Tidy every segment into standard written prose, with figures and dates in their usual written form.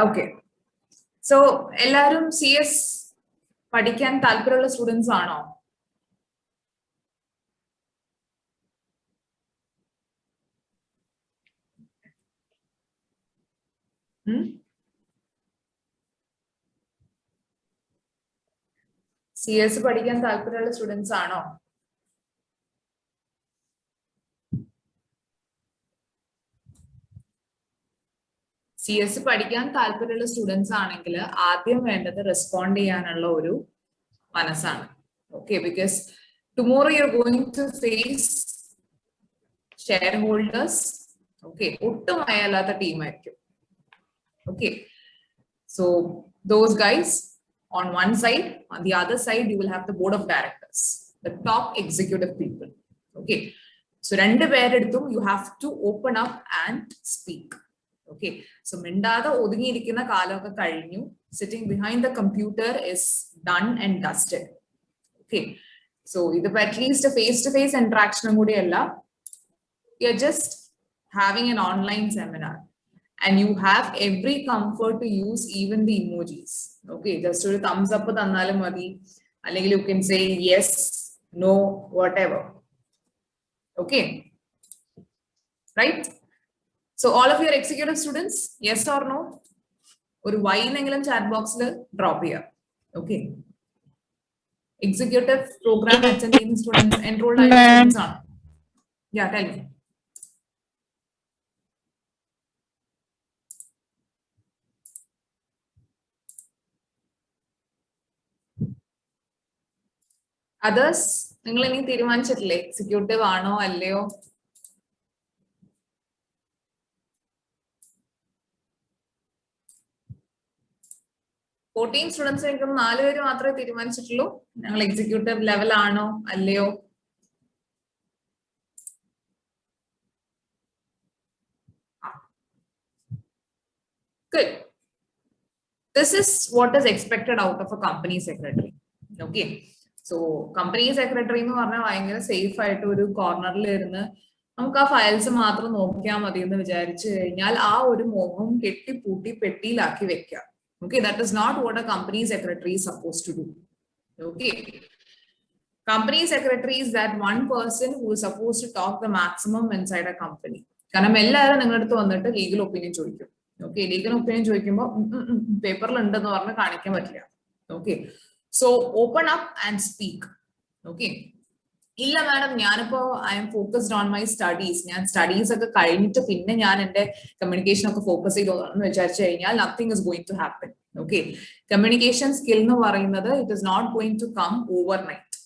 Okay. So, എല്ലാരും CS പഠിക്കാൻ താല്പര്യമുള്ള സ്റ്റുഡൻസ് ആണോ? CS പഠിക്കാൻ താല്പര്യമുള്ള സ്റ്റുഡൻസ് ആണോ? CS പഠിക്കാൻ താല്പര്യമുള്ള സ്റ്റുഡൻസ് ആണെങ്കിൽ ആദ്യം വേണ്ടത് റെസ്പോണ്ട് ചെയ്യാനുള്ള ഒരു മനസ്സാണ്. Okay, because tomorrow you're going to face shareholders. Okay, ഒട്ടും അയലാത്ത ടീമായിരിക്കും. Okay, so those guys on one side, on the other side you will have the board of directors, the top executive people. Okay, so rendu pereduttum you have to open up and speak. Okay, so mindada odungi irikkunna kaalokke kazhinju, sitting behind the computer is done and dusted. Okay, so idu at least a face to face interaction koodi alla, you're just having an online seminar and you have every comfort to use even the emojis. Okay, just a thumbs up tannalum madi, allengil you can say yes, no, whatever. Okay, right? So all of your executive students, yes or no? Or y enengilum chat box la drop here. Okay, executive program attending students enrolled students are. Yeah, tell me. Others, നിങ്ങൾ ഇനി തീരുമാനിച്ചിട്ടില്ലേ executive ആണോ അല്ലയോ? Fourteen students ആയിരിക്കും 4 പേര് മാത്രമേ തീരുമാനിച്ചിട്ടുള്ളൂ ഞങ്ങൾ executive level ആണോ അല്ലയോ? Good. This is what is expected out of a company secretary. Okay. So company secretary എന്ന് പറഞ്ഞാൽ ഭയങ്കര സേഫ് ആയിട്ട് ഒരു കോർണറിൽ ഇരുന്ന് നമുക്ക് ആ ഫയൽസ് മാത്രം നോക്കിയാൽ മതി എന്ന് വിചാരിച്ചു കഴിഞ്ഞാൽ ആ ഒരു മോഹം കെട്ടിപ്പൂട്ടി പെട്ടിയിലാക്കി വെക്കാം. Okay, that is not what a company secretary is supposed to do. Okay, company secretary is that one person who is supposed to talk the maximum inside a company. കാരണം എല്ലാവരും നിങ്ങളുടെ അടുത്ത് വന്നിട്ട് ലീഗൽ ഒപ്പീനിയൻ ചോദിക്കും. Okay, legal opinion ചോദിക്കുമ്പോൾ പേപ്പറിൽ ഉണ്ടെന്ന് പറഞ്ഞ് കാണിക്കാൻ പറ്റില്ല. Okay, so open up and speak. Okay, ഇല്ല മാഡം ഞാനിപ്പോ I M focused on my studies, ഞാൻ സ്റ്റഡീസ് ഒക്കെ കഴിഞ്ഞിട്ട് പിന്നെ ഞാൻ എന്റെ കമ്മ്യൂണിക്കേഷൻ ഒക്കെ ഫോക്കസ് ചെയ്തോന്ന് വിചാരിച്ചു കഴിഞ്ഞാൽ nothing is going to happen. Okay, communication skill എന്ന് പറയുന്നത് it is not going to come overnight.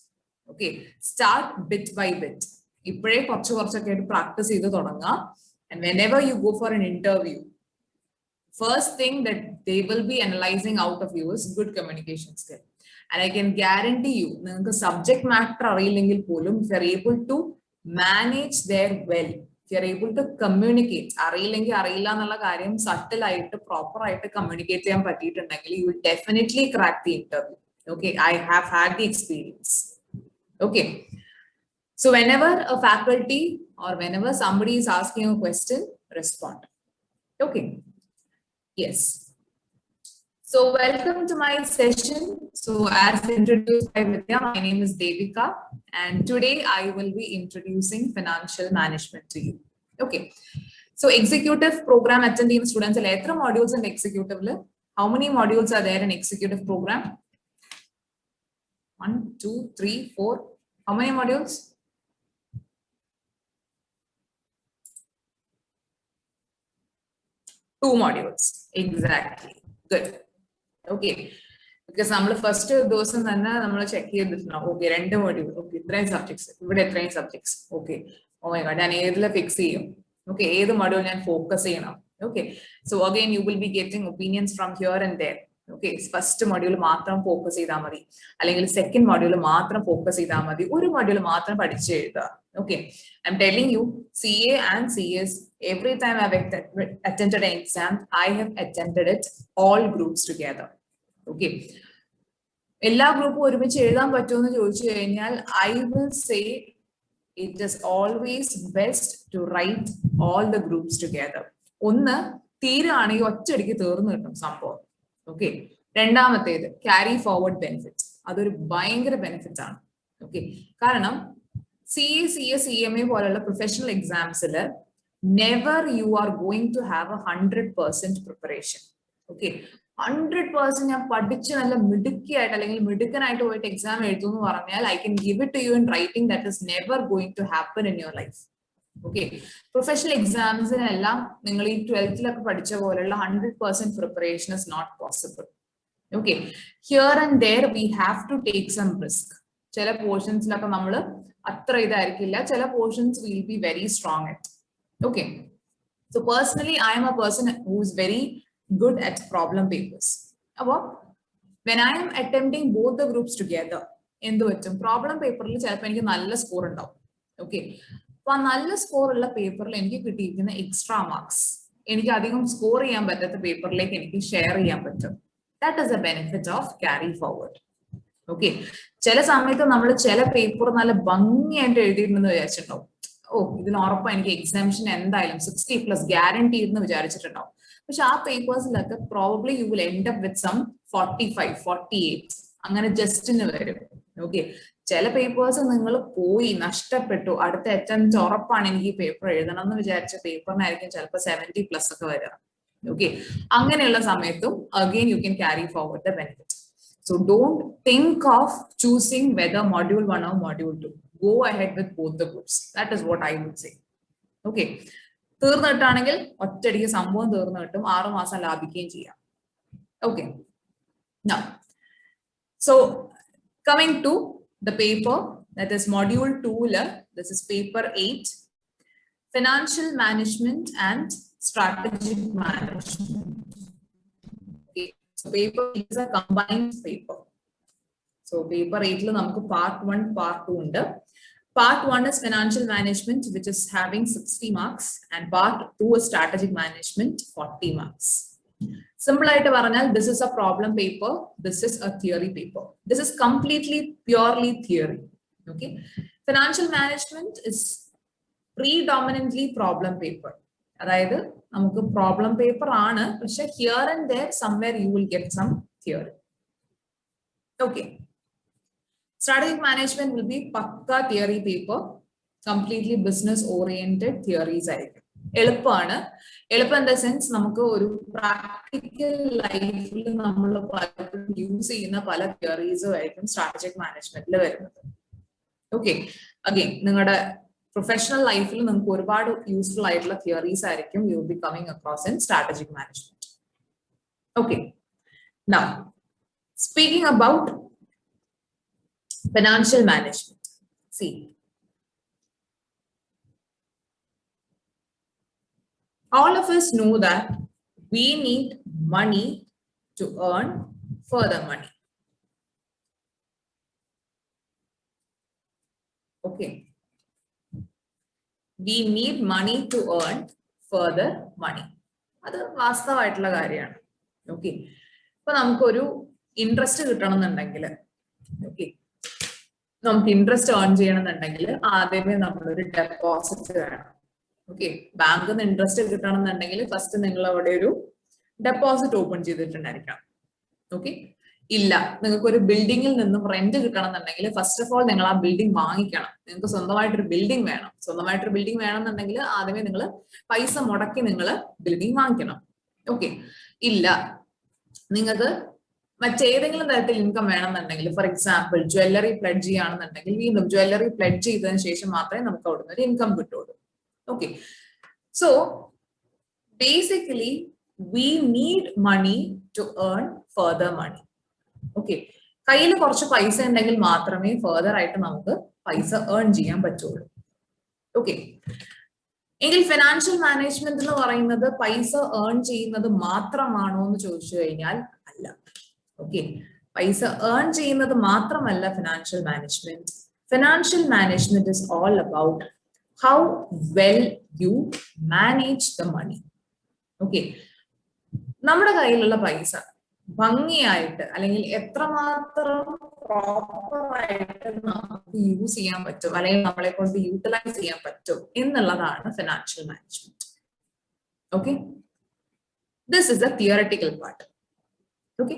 Okay, start bit by bit. ഇപ്പോഴേ കുറച്ചൊക്കെ ആയിട്ട് പ്രാക്ടീസ് ചെയ്ത് തുടങ്ങുക. And whenever you go for an interview, first thing that they will be analyzing out of you is good communication skill. And I can guarantee you, the subject matter അറിയില്ലെങ്കിൽ പോലും if you are able to manage there well, if you are able to communicate, അറിയില്ലെങ്കിൽ അറിയില്ല എന്നുള്ള കാര്യം subtle ആയിട്ട് proper ആയിട്ട് communicate ചെയ്യാൻ പറ്റിയിട്ടുണ്ടെങ്കിൽ you will definitely crack the interview. Okay, I have had the experience. Okay, so whenever a faculty or whenever somebody is asking a question, respond. Okay, yes. So welcome to my session. So as introduced by Vidya, my name is Devika, and today I will be introducing financial management to you. Okay. So executive program attending students, how modules in executive? How many modules are there in executive program? 1, 2, 3, 4. How many modules? 2 modules. Exactly. Good. Okay, because നമ്മൾ first ദിവസം തന്നെ നമ്മൾ check ചെയ്തിട്ടുണ്ടാവും. Okay, 2 module. Okay, ഇത്രയും subjects, ഇവിടെ എത്രയും subjects. Okay, oh my God, ഞാൻ ഏതിൽ ഫിക്സ് ചെയ്യും? ഓക്കെ, ഏത് മൊഡ്യൂൾ ഞാൻ ഫോക്കസ് ചെയ്യണം? Okay, so again you will be getting opinions from here and there. Okay, first module മാത്രം ഫോക്കസ് ചെയ്താൽ മതി, അല്ലെങ്കിൽ സെക്കൻഡ് മൊഡ്യൂൾ മാത്രം ഫോക്കസ് ചെയ്താൽ മതി, ഒരു മൊഡ്യൂൾ മാത്രം പഠിച്ചു എഴുതുക. Okay, I'm telling you, CA and CS, every time I've attended an exam, I have attended it all groups together. Okay, എല്ലാ ഗ്രൂപ്പും ഒരുമിച്ച് എഴുതാൻ പറ്റുമെന്ന് ചോദിച്ചു കഴിഞ്ഞാൽ I will say it is always best to write all the groups together. ഒന്ന് തീരാണെങ്കിൽ ഒറ്റയടിക്ക് തീർന്നു കിട്ടും സംഭവം. ഓക്കെ. രണ്ടാമത്തേത് ക്യാരി ഫോർവേഡ് ബെനിഫിറ്റ്. അതൊരു ഭയങ്കര ബെനിഫിറ്റ് ആണ്. ഓക്കെ. കാരണം CA, CS, CMA പോലുള്ള പ്രൊഫഷണൽ എക്സാംസിൽ never you are going to have 100% preparation. Okay. 100% ഞാൻ പഠിച്ച് നല്ല മിടുക്കിയായിട്ട് അല്ലെങ്കിൽ മിടുക്കനായിട്ട് പോയിട്ട് എക്സാം എഴുതും എന്ന് പറഞ്ഞാൽ I can give it to you in writing that is never going to happen in your life. Okay. Professional എക്സാംസിനെല്ലാം നിങ്ങൾ ഈ 12th പഠിച്ച പോലെയുള്ള 100% preparation is not possible. Okay. Here and there we have to take some risk. ചില പോർഷൻസിലൊക്കെ നമ്മൾ അത്ര ഇതായിരിക്കില്ല, ചില portions will be very strong at. Okay. So personally I am a person who is very good at problem papers. അപ്പോൾ when I am attempting both the groups together, എന്ത് പറ്റും, problem പേപ്പറിൽ ചിലപ്പോൾ എനിക്ക് നല്ല സ്കോർ ഉണ്ടാവും. ഓക്കെ. അപ്പൊ ആ നല്ല സ്കോർ ഉള്ള പേപ്പറിൽ എനിക്ക് കിട്ടിയിരിക്കുന്ന എക്സ്ട്രാ മാർക്സ് എനിക്ക് അധികം സ്കോർ ചെയ്യാൻ പറ്റാത്ത പേപ്പറിലേക്ക് എനിക്ക് ഷെയർ ചെയ്യാൻ പറ്റും. That is A benefit of carry forward. Okay. ചില സമയത്ത് നമ്മൾ ചില പേപ്പർ നല്ല ഭംഗിയായിട്ട് എഴുതിയിട്ടുണ്ടെന്ന് വിചാരിച്ചിട്ടുണ്ടാവും. ഓ, ഇതിന് ഉറപ്പാണ് എനിക്ക് എക്സാമിഷൻ എന്തായാലും 60+ ഗ്യാരണ്ടി എന്ന് വിചാരിച്ചിട്ടുണ്ടാവും. പക്ഷെ ആ പേപ്പേഴ്സിലൊക്കെ probably you will end up with some 45, 48 അങ്ങനെ ജസ്റ്റിന് വരും. ഓക്കെ. ചില പേപ്പേഴ്സ് നിങ്ങൾ പോയി നഷ്ടപ്പെട്ടു, അടുത്ത അറ്റംപ്റ്റ് ഉറപ്പാണ് എനിക്ക് ഈ പേപ്പർ എഴുതണം എന്ന് വിചാരിച്ച പേപ്പറിനായിരിക്കും ചിലപ്പോൾ 70+ ഒക്കെ വരിക. ഓക്കെ. അങ്ങനെയുള്ള സമയത്തും again you can carry forward the benefit. So don't think of choosing whether module 1 or module 2. Go ahead with both the groups. That is what I would say. Okay. തീർന്നു കിട്ടാണെങ്കിൽ ഒറ്റയടിക്ക് സംഭവം തീർന്നു കിട്ടും, 6 മാസം ലാഭിക്കുകയും ചെയ്യാം. Okay. Now, so coming to the paper, that is module 2, this is paper 8, financial management and strategic management. Okay. So paper is a combined paper. So paper 8 lo namukku part 1, part 2 undu. Part 1 is financial management, which is having 60 marks, and part 2 is strategic management, 40 marks. Simple ആയിട്ട് പറഞ്ഞാൽ, this is a problem paper, this is a theory paper. This is completely purely theory. Okay. Financial management is predominantly problem paper. അതായത് നമുക്ക് problem paper ആണ്, പക്ഷെ here and there somewhere you will get some theory. Okay. Strategic management will be pakka theory paper, completely business oriented theories ആയിരിക്കും. എളുപ്പമാണ്. എളുപ്പം in the sense നമുക്ക് ഒരു practical ലൈഫിൽ നമ്മൾ പലപ്പോഴും യൂസ് ചെയ്യുന്ന പല തിയറീസും ആയിരിക്കും സ്ട്രാറ്റജിക് മാനേജ്മെന്റിൽ വരുന്നത്. ഓക്കെ. അഗെയിൻ നിങ്ങളുടെ പ്രൊഫഷണൽ ലൈഫിൽ നിങ്ങൾക്ക് ഒരുപാട് യൂസ്ഫുൾ ആയിട്ടുള്ള തിയറീസ് ആയിരിക്കും U will B coming across in strategic management. Okay. Now speaking about financial management. See, all of us know that we need money to earn further money. Okay. We need money to earn further money. അത് വാസ്തവമായിട്ടുള്ള കാര്യമാണ്. Okay. ഇപ്പൊ നമുക്കൊരു interest കിട്ടണമെന്നുണ്ടെങ്കിൽ, okay, നമുക്ക് interest earn ചെയ്യണമെന്നുണ്ടെങ്കിൽ ആദ്യമേ നമ്മളൊരു deposit വേണം. ഓക്കെ. ബാങ്കിൽ നിന്ന് ഇൻട്രസ്റ്റ് കിട്ടണമെന്നുണ്ടെങ്കിൽ ഫസ്റ്റ് നിങ്ങൾ അവിടെ ഒരു ഡെപ്പോസിറ്റ് ഓപ്പൺ ചെയ്തിട്ടുണ്ടായിരിക്കണം. ഓക്കെ. ഇല്ല, നിങ്ങൾക്ക് ഒരു ബിൽഡിങ്ങിൽ നിന്നും റെന്റ് കിട്ടണമെന്നുണ്ടെങ്കിൽ ഫസ്റ്റ് ഓഫ് ഓൾ നിങ്ങൾ ആ ബിൽഡിംഗ് വാങ്ങിക്കണം. നിങ്ങൾക്ക് സ്വന്തമായിട്ടൊരു ബിൽഡിംഗ് വേണം. സ്വന്തമായിട്ടൊരു ബിൽഡിംഗ് വേണമെന്നുണ്ടെങ്കിൽ ആദ്യമേ നിങ്ങൾ പൈസ മുടക്കി നിങ്ങൾ ബിൽഡിംഗ് വാങ്ങിക്കണം. ഓക്കെ. ഇല്ല, നിങ്ങൾക്ക് മറ്റേതെങ്കിലും തരത്തിൽ ഇൻകം വേണമെന്നുണ്ടെങ്കിൽ, ഫോർ എക്സാമ്പിൾ ജ്വല്ലറി പ്ലെഡ്ജ് ചെയ്യുകയാണെന്നുണ്ടെങ്കിൽ വീണ്ടും ജ്വല്ലറി പ്ലെഡ്ജ് ചെയ്തതിനു ശേഷം മാത്രമേ നമുക്ക് അവിടുന്ന് ഒരു ഇൻകം കിട്ടുള്ളൂ. Okay. So basically we need money to earn further money. Okay. കയ്യിൽ കുറച്ച് പൈസ ഉണ്ടെങ്കിൽ മാത്രമേ ഫർദർ ആയിട്ട് നമുക്ക് പൈസ ഏൺ ചെയ്യാൻ പറ്റുള്ളൂ. ഓക്കെ. എങ്കിൽ ഫിനാൻഷ്യൽ മാനേജ്മെന്റ് എന്ന് പറയുന്നത് പൈസ ഏൺ ചെയ്യുന്നത് മാത്രമാണോ എന്ന് ചോദിച്ചു കഴിഞ്ഞാൽ അല്ല. ഓക്കെ. പൈസ ഏൺ ചെയ്യുന്നത് മാത്രമല്ല financial management. Financial management is all about how well you manage the money. Okay. നമ്മുടെ കയ്യിലുള്ള പൈസ ഭംഗിയായിട്ട് അല്ലെങ്കിൽ എത്രമാത്രം പ്രോപ്പറായിട്ട് നമുക്ക് യൂസ് ചെയ്യാൻ പറ്റും അല്ലെങ്കിൽ നമ്മളെ കൊണ്ട് യൂട്ടിലൈസ് ചെയ്യാൻ പറ്റും എന്നുള്ളതാണ് financial management. Okay. This is the theoretical part. Okay,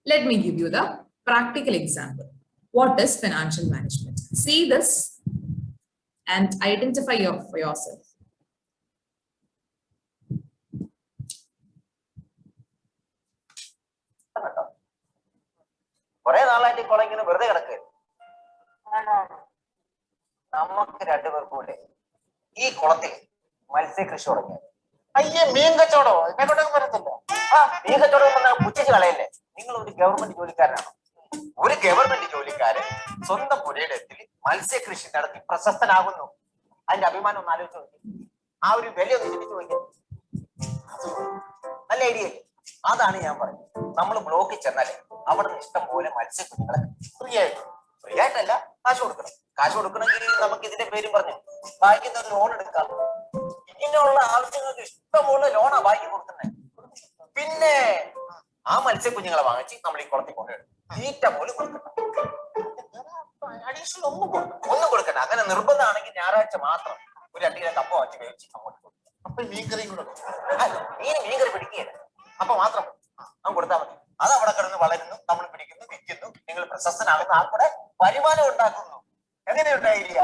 let me give you the practical example. What is financial management? See this and identify for yourself. മത്സ്യകൃഷി തുടങ്ങി. അയ്യേ, മീൻ കച്ചവടോ? എന്നെ കൊണ്ടൊന്നും വരത്തില്ല. മീൻ കച്ചവടം വന്നാൽ പുച്ഛിച്ച് കളയല്ലേ? നിങ്ങൾ ഒരു ഗവൺമെന്റ് ജോലിക്കാരനാണോ? ഒരു ഗവൺമെന്റ് ജോലിക്കാരൻ സ്വന്തം പുരയിടത്തിൽ മത്സ്യകൃഷി നടത്തി പ്രശസ്തനാകുന്നു. അതിന്റെ അഭിമാനം ഒന്ന് ആലോചിച്ച് നോക്കി. ആ ഒരു വില ഒന്ന് ചിന്തിച്ചു നോക്കി. നല്ല ഐഡിയ. അതാണ് ഞാൻ പറഞ്ഞത്. നമ്മൾ ബ്ലോക്കിൽ ചെന്നാലേ അവിടെ നിന്ന് ഇഷ്ടം പോലെ മത്സ്യക്കുഞ്ഞുങ്ങളെ ഫ്രീ ആയിട്ടല്ല, കാശ് കൊടുക്കണം. കാശ് കൊടുക്കണമെങ്കിൽ നമുക്ക് ഇതിന്റെ പേരും പറഞ്ഞു ബാങ്കിൽ നിന്ന് ലോൺ എടുക്കാം. ഇങ്ങനെയുള്ള ആവശ്യങ്ങൾക്ക് ഇഷ്ടംപോലെ ലോണാ ബാക്കി കൊടുക്കുന്നത്. പിന്നെ ആ മത്സ്യക്കുഞ്ഞുങ്ങളെ വാങ്ങിച്ച് നമ്മൾ ഈ കുളത്തിൽ കൊണ്ടുവരും. തീറ്റ പോലും കൊടുക്കണം. അഡീഷണൽ ഒന്നും കൊടുക്കണ്ട. അങ്ങനെ നിർബന്ധമാണെങ്കിൽ ഞായറാഴ്ച മാത്രം ഒരു 2 കിലോ കപ്പ വാങ്ങിച്ച് വേവിച്ച് അങ്ങോട്ട് കൊടുക്കും. അപ്പൊ മീൻകറിയും കൂടെ മീൻകറി പിടിക്കുകയില്ല. അപ്പൊ മാത്രം അങ്ങ് കൊടുത്താൽ മതി. അത് അവിടെ കിടന്ന് വളരുന്നു, നമ്മൾ പിടിക്കുന്നു, വിൽക്കുന്നു, നിങ്ങൾ പ്രശസ്തനാകുന്ന ആൾക്കൂടെ വരുമാനം ഉണ്ടാക്കുന്നു. എങ്ങനെയുണ്ട് ഐഡിയ?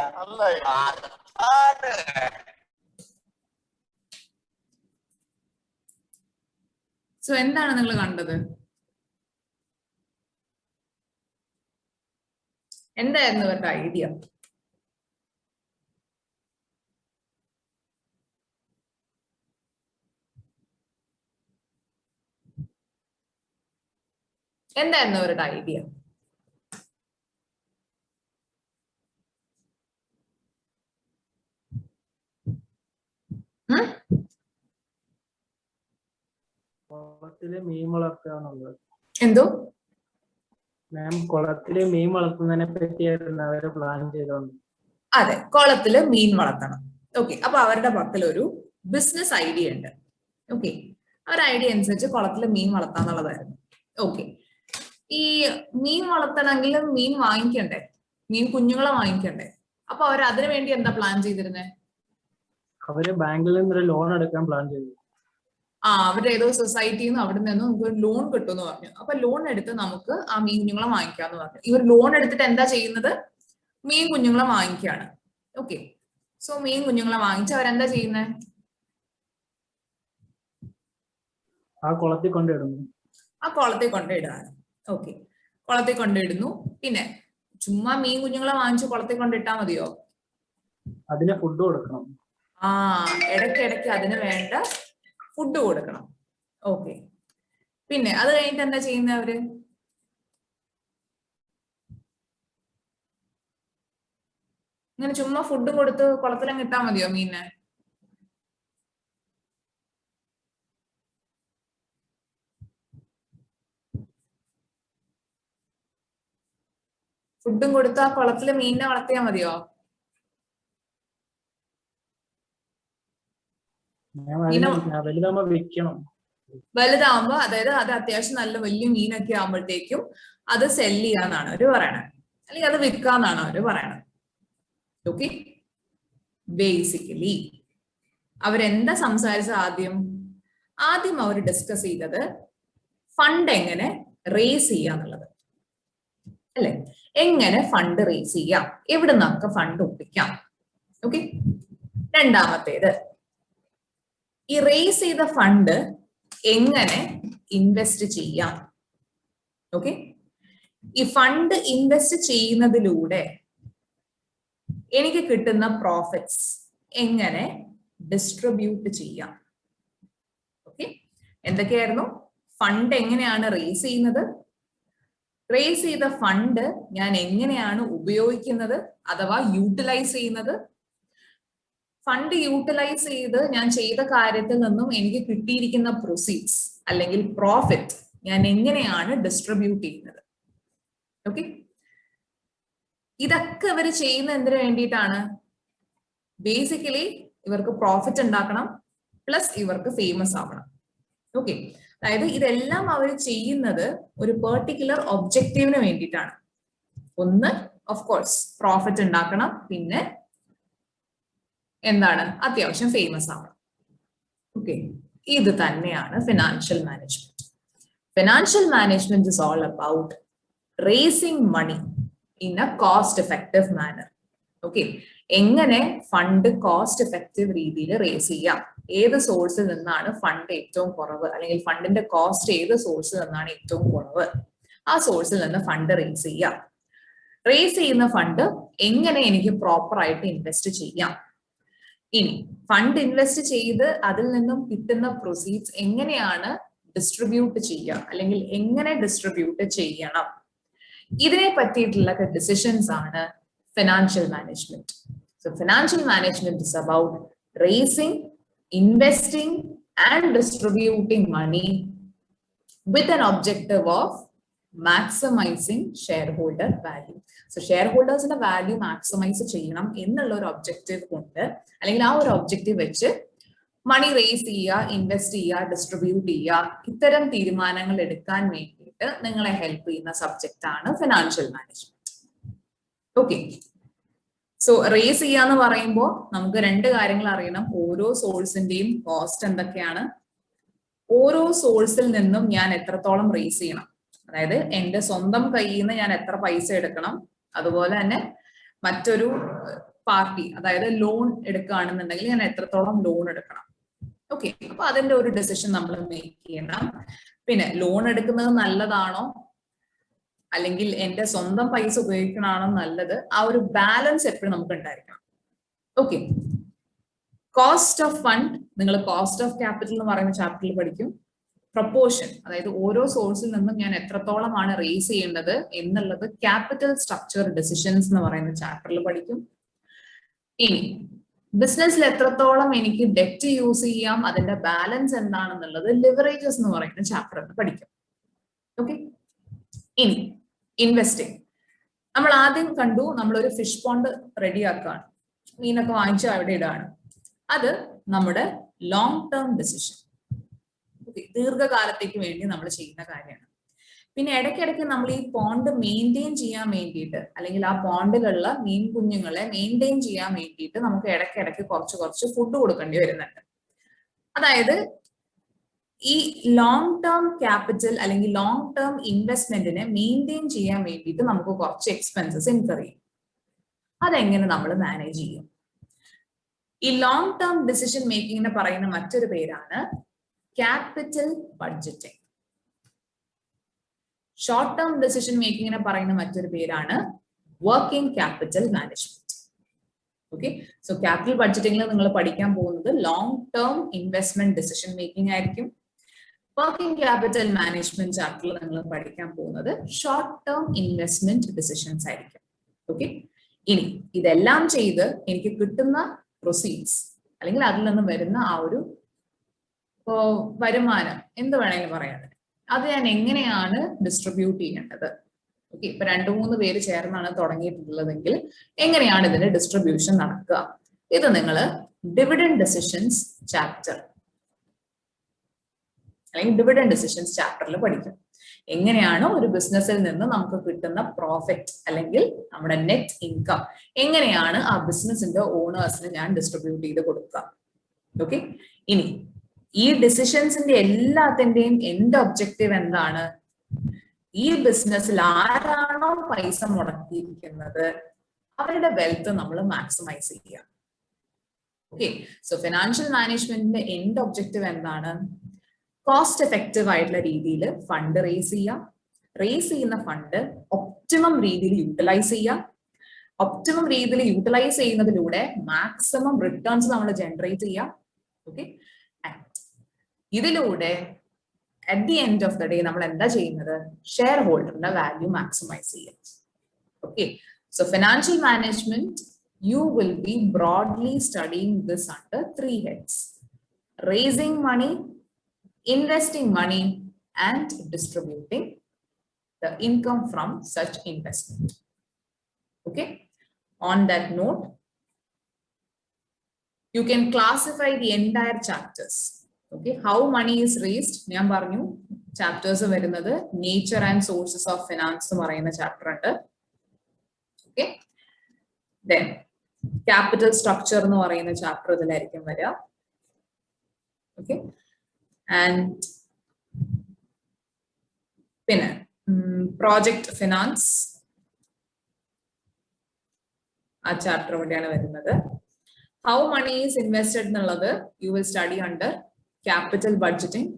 സോ എന്താണ് നിങ്ങൾ കണ്ടത്? എന്തായിരുന്നു ഇവരുടെ ഐഡിയ? എന്തായിരുന്നു അവരുടെ ഐഡിയ? കുളത്തില് മീൻ വളർത്തുക. എന്തോ മാം, കുളത്തില് മീൻ വളർത്തുന്നതിനെ പറ്റിയായിരുന്നു അവര് പ്ലാൻ ചെയ്തോണ്ട്. അതെ, കുളത്തില് മീൻ വളർത്തണം. ഓക്കെ, അപ്പൊ അവരുടെ പക്കൽ ഒരു ബിസിനസ് ഐഡിയ ഉണ്ട്. ഓക്കെ, അവരുടെ ഐഡിയ അനുസരിച്ച് കുളത്തില് മീൻ വളർത്താന്നുള്ളതായിരുന്നു. ഓക്കെ, ഈ മീൻ വളർത്തണമെങ്കിൽ മീൻ വാങ്ങിക്കണ്ടേ, മീൻ കുഞ്ഞുങ്ങളെ വാങ്ങിക്കണ്ടേ. അപ്പൊ അവർ അതിനു വേണ്ടി എന്താ പ്ലാൻ ചെയ്തിരുന്നേ? അവര് ബാങ്കിൽ നിന്നൊരു ലോൺ എടുക്കാൻ പ്ലാൻ ചെയ്തു. അവരുടെ ഏതോ സൊസൈറ്റിയിൽ നിന്ന് അവിടെ നിന്ന് നമുക്ക് ലോൺ കിട്ടുമെന്ന് പറഞ്ഞു. അപ്പൊ ലോൺ എടുത്ത് നമുക്ക് ആ മീൻ കുഞ്ഞുങ്ങളെ വാങ്ങിക്കാന്ന് പറഞ്ഞു. ഇവർ ലോൺ എടുത്തിട്ട് എന്താ ചെയ്യുന്നത്? മീൻ കുഞ്ഞുങ്ങളെ വാങ്ങിക്കുകയാണ്. ഓക്കെ, സോ മീൻ കുഞ്ഞുങ്ങളെ വാങ്ങിച്ച് അവരെന്താ ചെയ്യുന്നത്? ആ കുളത്തിൽ കൊണ്ടിടുന്നു. ആ കുളത്തിൽ കൊണ്ടിടുകയാണ്. ഓക്കെ, കുളത്തിൽ കൊണ്ടിടുന്നു. പിന്നെ ചുമ്മാ മീൻ കുഞ്ഞുങ്ങളെ വാങ്ങിച്ച് കുളത്തിൽ കൊണ്ടിട്ടാ മതിയോ? അതിന് ഫുഡ് കൊടുക്കണം. ഇടയ്ക്കിടയ്ക്ക് അതിന് വേണ്ട ഫുഡ് കൊടുക്കണം. ഓക്കെ, പിന്നെ അത് കഴിഞ്ഞിട്ട് എന്താ ചെയ്യുന്നത് അവര്? ഇങ്ങനെ ചുമ്മാ ഫുഡും കൊടുത്ത് കുളത്തിലങ്ങ് ഇട്ടാ മതിയോ മീനെ? ഫുഡും കൊടുത്ത് ആ കുളത്തില് മീനിനെ വളർത്തിയാ മതിയോ? വലുതാകുമ്പോ വിൽക്കണം. വലുതാവുമ്പോ, അതായത് അത് അത്യാവശ്യം നല്ല വലിയ മീനൊക്കെ ആകുമ്പോഴത്തേക്കും അത് സെല് ചെയ്യാന്നാണ് അവര് പറയണത്, അല്ലെങ്കിൽ അത് വിൽക്കാന്നാണ് അവര് പറയണത്. ഓക്കെ, ബേസിക്കലി അവരെന്താ സംസാരിച്ചത്? ആദ്യം അവർ ഡിസ്കസ് ചെയ്തത് ഫണ്ട് എങ്ങനെ റേസ് ചെയ്യാന്നുള്ളത് അല്ലെ. എങ്ങനെ ഫണ്ട് റേസ് ചെയ്യാം, എവിടെ നിന്നൊക്കെ ഫണ്ട് ഒപ്പിക്കാം. ഓക്കെ, രണ്ടാമത്തേത് ഈ റേസ് ചെയ്ത ഫണ്ട് എങ്ങനെ ഇൻവെസ്റ്റ് ചെയ്യാം. ഓക്കെ, ഈ ഫണ്ട് ഇൻവെസ്റ്റ് ചെയ്യുന്നതിലൂടെ എനിക്ക് കിട്ടുന്ന പ്രോഫിറ്റ്സ് എങ്ങനെ ഡിസ്ട്രിബ്യൂട്ട് ചെയ്യാം. ഓക്കെ, എന്തൊക്കെയായിരുന്നു? ഫണ്ട് എങ്ങനെയാണ് റേസ് ചെയ്യുന്നത്, റേസ് ചെയ്ത ഫണ്ട് ഞാൻ എങ്ങനെയാണ് ഉപയോഗിക്കുന്നത് അഥവാ യൂട്ടിലൈസ് ചെയ്യുന്നത്, ഫണ്ട് യൂട്ടിലൈസ് ചെയ്ത് ഞാൻ ചെയ്ത കാര്യത്തിൽ നിന്നും എനിക്ക് കിട്ടിയിരിക്കുന്ന പ്രൊസീഡ്സ് അല്ലെങ്കിൽ പ്രോഫിറ്റ് ഞാൻ എങ്ങനെയാണ് ഡിസ്ട്രിബ്യൂട്ട് ചെയ്യുന്നത്. ഓക്കെ, ഇതൊക്കെ ഇവർ ചെയ്യുന്ന എന്തിനു വേണ്ടിയിട്ടാണ്? ബേസിക്കലി ഇവർക്ക് പ്രോഫിറ്റ് ഉണ്ടാക്കണം, പ്ലസ് ഇവർക്ക് ഫേമസ് ആവണം. ഓക്കെ, അതായത് ഇതെല്ലാം അവർ ചെയ്യുന്നത് ഒരു പെർട്ടിക്കുലർ ഒബ്ജക്റ്റീവിന് വേണ്ടിയിട്ടാണ്. ഒന്ന്, ഓഫ് കോഴ്സ് പ്രോഫിറ്റ് ഉണ്ടാക്കണം, പിന്നെ എന്താണ്, അത്യാവശ്യം ഫേമസ് ആവണം. ഓക്കെ, ഇത് തന്നെയാണ് financial management. Financial management is all about raising money in a cost effective manner. Okay, എങ്ങനെ ഫണ്ട് കോസ്റ്റ് എഫക്റ്റീവ് രീതിയിൽ റേസ് ചെയ്യാം, ഏത് സോഴ്സിൽ നിന്നാണ് ഫണ്ട് ഏറ്റവും കുറവ്, അല്ലെങ്കിൽ ഫണ്ടിന്റെ കോസ്റ്റ് ഏത് സോഴ്സിൽ നിന്നാണ് ഏറ്റവും കുറവ്, ആ സോഴ്സിൽ നിന്ന് ഫണ്ട് റേസ് ചെയ്യാം. റേസ് ചെയ്യുന്ന ഫണ്ട് എങ്ങനെ എനിക്ക് പ്രോപ്പർ ആയിട്ട് ഇൻവെസ്റ്റ് ചെയ്യാം. ഇനി ഫണ്ട് ഇൻവെസ്റ്റ് ചെയ്ത് അതിൽ നിന്നും കിട്ടുന്ന പ്രൊസീഡ്സ് എങ്ങനെയാണ് ഡിസ്ട്രിബ്യൂട്ട് ചെയ്യുക, അല്ലെങ്കിൽ എങ്ങനെ ഡിസ്ട്രിബ്യൂട്ട് ചെയ്യണം, ഇതിനെ പറ്റിയിട്ടുള്ള ഡിസിഷൻസ് ആണ് financial management. So financial management is about raising, investing and distributing money with an objective of maximizing shareholder value. So shareholders ന്റെ value maximize ചെയ്യണം എന്നുള്ള ഒരു ഒബ്ജക്റ്റീവ് കൊണ്ട്, അല്ലെങ്കിൽ ആ ഒരു ഒബ്ജക്റ്റീവ് വെച്ച് മണി റേസ് ചെയ്യുക, ഇൻവെസ്റ്റ് ചെയ്യുക, ഡിസ്ട്രിബ്യൂട്ട് ചെയ്യുക, ഇത്തരം തീരുമാനങ്ങൾ എടുക്കാൻ വേണ്ടിയിട്ട് നിങ്ങളെ ഹെൽപ്പ് ചെയ്യുന്ന സബ്ജക്റ്റ് ആണ് financial management. Okay, so raise ചെയ്യാന്ന് പറയുമ്പോൾ നമുക്ക് രണ്ട് കാര്യങ്ങൾ അറിയണം. ഓരോ സോഴ്സിന്റെയും കോസ്റ്റ് എന്തൊക്കെയാണ്, ഓരോ സോഴ്സിൽ നിന്നും ഞാൻ എത്രത്തോളം റേസ് ചെയ്യണം, അതായത് എന്റെ സ്വന്തം കയ്യിൽ നിന്ന് ഞാൻ എത്ര പൈസ എടുക്കണം, അതുപോലെ തന്നെ മറ്റൊരു പാർട്ടി അതായത് ലോൺ എടുക്കുകയാണെന്നുണ്ടെങ്കിൽ ഞാൻ എത്രത്തോളം ലോൺ എടുക്കണം. ഓക്കെ, അപ്പൊ അതിന്റെ ഒരു ഡിസിഷൻ നമ്മൾ മേക്ക് ചെയ്യണം. പിന്നെ ലോൺ എടുക്കുന്നത് നല്ലതാണോ അല്ലെങ്കിൽ എന്റെ സ്വന്തം പൈസ ഉപയോഗിക്കണമാണോ നല്ലത്, ആ ഒരു ബാലൻസ് എപ്പോഴും നമുക്ക് ഉണ്ടായിരിക്കണം. ഓക്കെ, കോസ്റ്റ് ഓഫ് ഫണ്ട് നിങ്ങൾ കോസ്റ്റ് ഓഫ് ക്യാപിറ്റൽ എന്ന് പറയുന്ന ചാപ്റ്ററിൽ പഠിക്കും. പ്രൊപ്പോർഷൻ, അതായത് ഓരോ സോഴ്സിൽ നിന്നും ഞാൻ എത്രത്തോളമാണ് റേസ് ചെയ്യേണ്ടത് എന്നുള്ളത് ക്യാപിറ്റൽ സ്ട്രക്ചർ ഡിസിഷൻസ് എന്ന് പറയുന്ന ചാപ്റ്ററിൽ പഠിക്കും. ഇനി ബിസിനസ്സിൽ എത്രത്തോളം എനിക്ക് ഡെറ്റ് യൂസ് ചെയ്യാം, അതിന്റെ ബാലൻസ് എന്താണെന്നുള്ളത് ലിവറേജസ് എന്ന് പറയുന്ന ചാപ്റ്ററിൽ പഠിക്കും. ഓക്കെ, ഇനി ഇൻവെസ്റ്റിംഗ് നമ്മൾ ആദ്യം കണ്ടു. നമ്മളൊരു ഫിഷ് പോണ്ട് റെഡിയാക്കുകയാണ്, മീനൊക്കെ വാങ്ങിച്ച് അവിടെ ഇടാണ്. അത് നമ്മുടെ ലോങ് ടേം ഡിസിഷൻ, ദീർഘകാലത്തേക്ക് വേണ്ടി നമ്മൾ ചെയ്യുന്ന കാര്യമാണ്. പിന്നെ ഇടയ്ക്കിടയ്ക്ക് നമ്മൾ ഈ പോണ്ട് മെയിൻറ്റെയിൻ ചെയ്യാൻ വേണ്ടിയിട്ട്, അല്ലെങ്കിൽ ആ പോണ്ടിലുള്ള മീൻ കുഞ്ഞുങ്ങളെ മെയിൻറ്റെയിൻ ചെയ്യാൻ വേണ്ടിയിട്ട് നമുക്ക് ഇടയ്ക്കിടയ്ക്ക് കുറച്ച് ഫുഡ് കൊടുക്കേണ്ടി വരുന്നുണ്ട്. അതായത് ഈ ലോങ് ടേം ക്യാപിറ്റൽ അല്ലെങ്കിൽ ലോങ് ടേം ഇൻവെസ്റ്റ്മെന്റിനെ മെയിൻറ്റെയിൻ ചെയ്യാൻ വേണ്ടിയിട്ട് നമുക്ക് കുറച്ച് എക്സ്പെൻസസ് ഇൻകർ ചെയ്യും. അതെങ്ങനെ നമ്മൾ മാനേജ് ചെയ്യും? ഈ ലോങ് ടേം ഡിസിഷൻ മേക്കിങ്ങിന് പറയുന്ന മറ്റൊരു പേരാണ് capital budgeting. Short term decision മേക്കിങ്ങിനെ പറയുന്ന മറ്റൊരു പേരാണ് working capital management. Okay, so capital ബഡ്ജറ്റിംഗിൽ നിങ്ങൾ പഠിക്കാൻ പോകുന്നത് long term investment decision making ആയിരിക്കും. വർക്കിംഗ് ക്യാപിറ്റൽ മാനേജ്മെന്റ് ചാപ്റ്ററിൽ നിങ്ങൾ പഠിക്കാൻ പോകുന്നത് ഷോർട്ട് ടേം ഇൻവെസ്റ്റ്മെന്റ് ഡിസിഷൻസ് ആയിരിക്കും. ഓക്കെ, ഇനി ഇതെല്ലാം ചെയ്ത് എനിക്ക് കിട്ടുന്ന പ്രൊസീഡ്സ് അല്ലെങ്കിൽ അതിൽ നിന്ന് വരുന്ന ആ ഒരു വരുമാനം എന്ത് വേണമെങ്കിലും പറയാം, അത് ഞാൻ എങ്ങനെയാണ് ഡിസ്ട്രിബ്യൂട്ട് ചെയ്യേണ്ടത്. ഓക്കെ, ഇപ്പൊ 2-3 പേര് ചേർന്നാണ് തുടങ്ങിയിട്ടുള്ളതെങ്കിൽ എങ്ങനെയാണ് ഇതിന്റെ ഡിസ്ട്രിബ്യൂഷൻ നടക്കുക, ഇത് നിങ്ങൾ ഡിവിഡൻഡ് ഡിസിഷൻസ് ചാപ്റ്റർ അല്ലെങ്കിൽ ഡിവിഡൻഡ് ഡിസിഷൻസ് ചാപ്റ്ററിൽ പഠിക്കും. എങ്ങനെയാണ് ഒരു ബിസിനസ്സിൽ നിന്ന് നമുക്ക് കിട്ടുന്ന പ്രോഫിറ്റ് അല്ലെങ്കിൽ നമ്മുടെ നെറ്റ് ഇൻകം എങ്ങനെയാണ് ആ ബിസിനസിന്റെ ഓണേഴ്സിന് ഞാൻ ഡിസ്ട്രിബ്യൂട്ട് ചെയ്ത് കൊടുക്കുക. ഓക്കെ, ഇനി ഈ ഡിസിഷൻസിന്റെ എല്ലാത്തിന്റെയും എൻഡ് ഒബ്ജക്റ്റീവ് എന്താണ്? ഈ ബിസിനസ്സിൽ ആരാണോ പൈസ മുടക്കിയിരിക്കുന്നത് അവരുടെ വെൽത്ത് നമ്മൾ മാക്സിമൈസ് ചെയ്യുക. ഓക്കെ, സോ ഫിനാൻഷ്യൽ മാനേജ്മെന്റിന്റെ എൻഡ് ഒബ്ജക്റ്റീവ് എന്താണ്? കോസ്റ്റ് എഫക്റ്റീവ് ആയിട്ടുള്ള രീതിയിൽ ഫണ്ട് റേസ് ചെയ്യുക, റേസ് ചെയ്യുന്ന ഫണ്ട് ഒപ്റ്റിമം രീതിയിൽ യൂട്ടിലൈസ് ചെയ്യുക, ഒപ്റ്റിമം രീതിയിൽ യൂട്ടിലൈസ് ചെയ്യുന്നതിലൂടെ മാക്സിമം റിട്ടേൺസ് നമ്മൾ ജനറേറ്റ് ചെയ്യുക. ഓക്കെ, ഇതിലൂടെ at the end of the day നമ്മൾ എന്താ ചെയ്യുന്നത്? ഷെയർ ഹോൾഡറിന്റെ വാല്യൂ മാക്സിമൈസ് ചെയ്യുക. Okay, so financial management you will be broadly studying this under 3 heads: raising money, investing money, and distributing the income from such investment. Okay, on that note, you can classify the entire chapters. Okay, how money is raised ഞാൻ പറഞ്ഞു. Chapters വരുന്നത് nature and sources of finance എന്ന് പറയുന്ന chapter ഉണ്ട്. Okay, then capital structure എന്ന് പറയുന്ന chapter ഇതിലായിരിക്കും വരിക. Okay, and പിന്നെ പ്രോജക്ട് ഫിനാൻസ് ആ ചാപ്റ്റർ കൂടിയാണ് വരുന്നത്. ഹൗ മണി ഈസ് ഇൻവെസ്റ്റഡ് എന്നുള്ളത് you will study under capital budgeting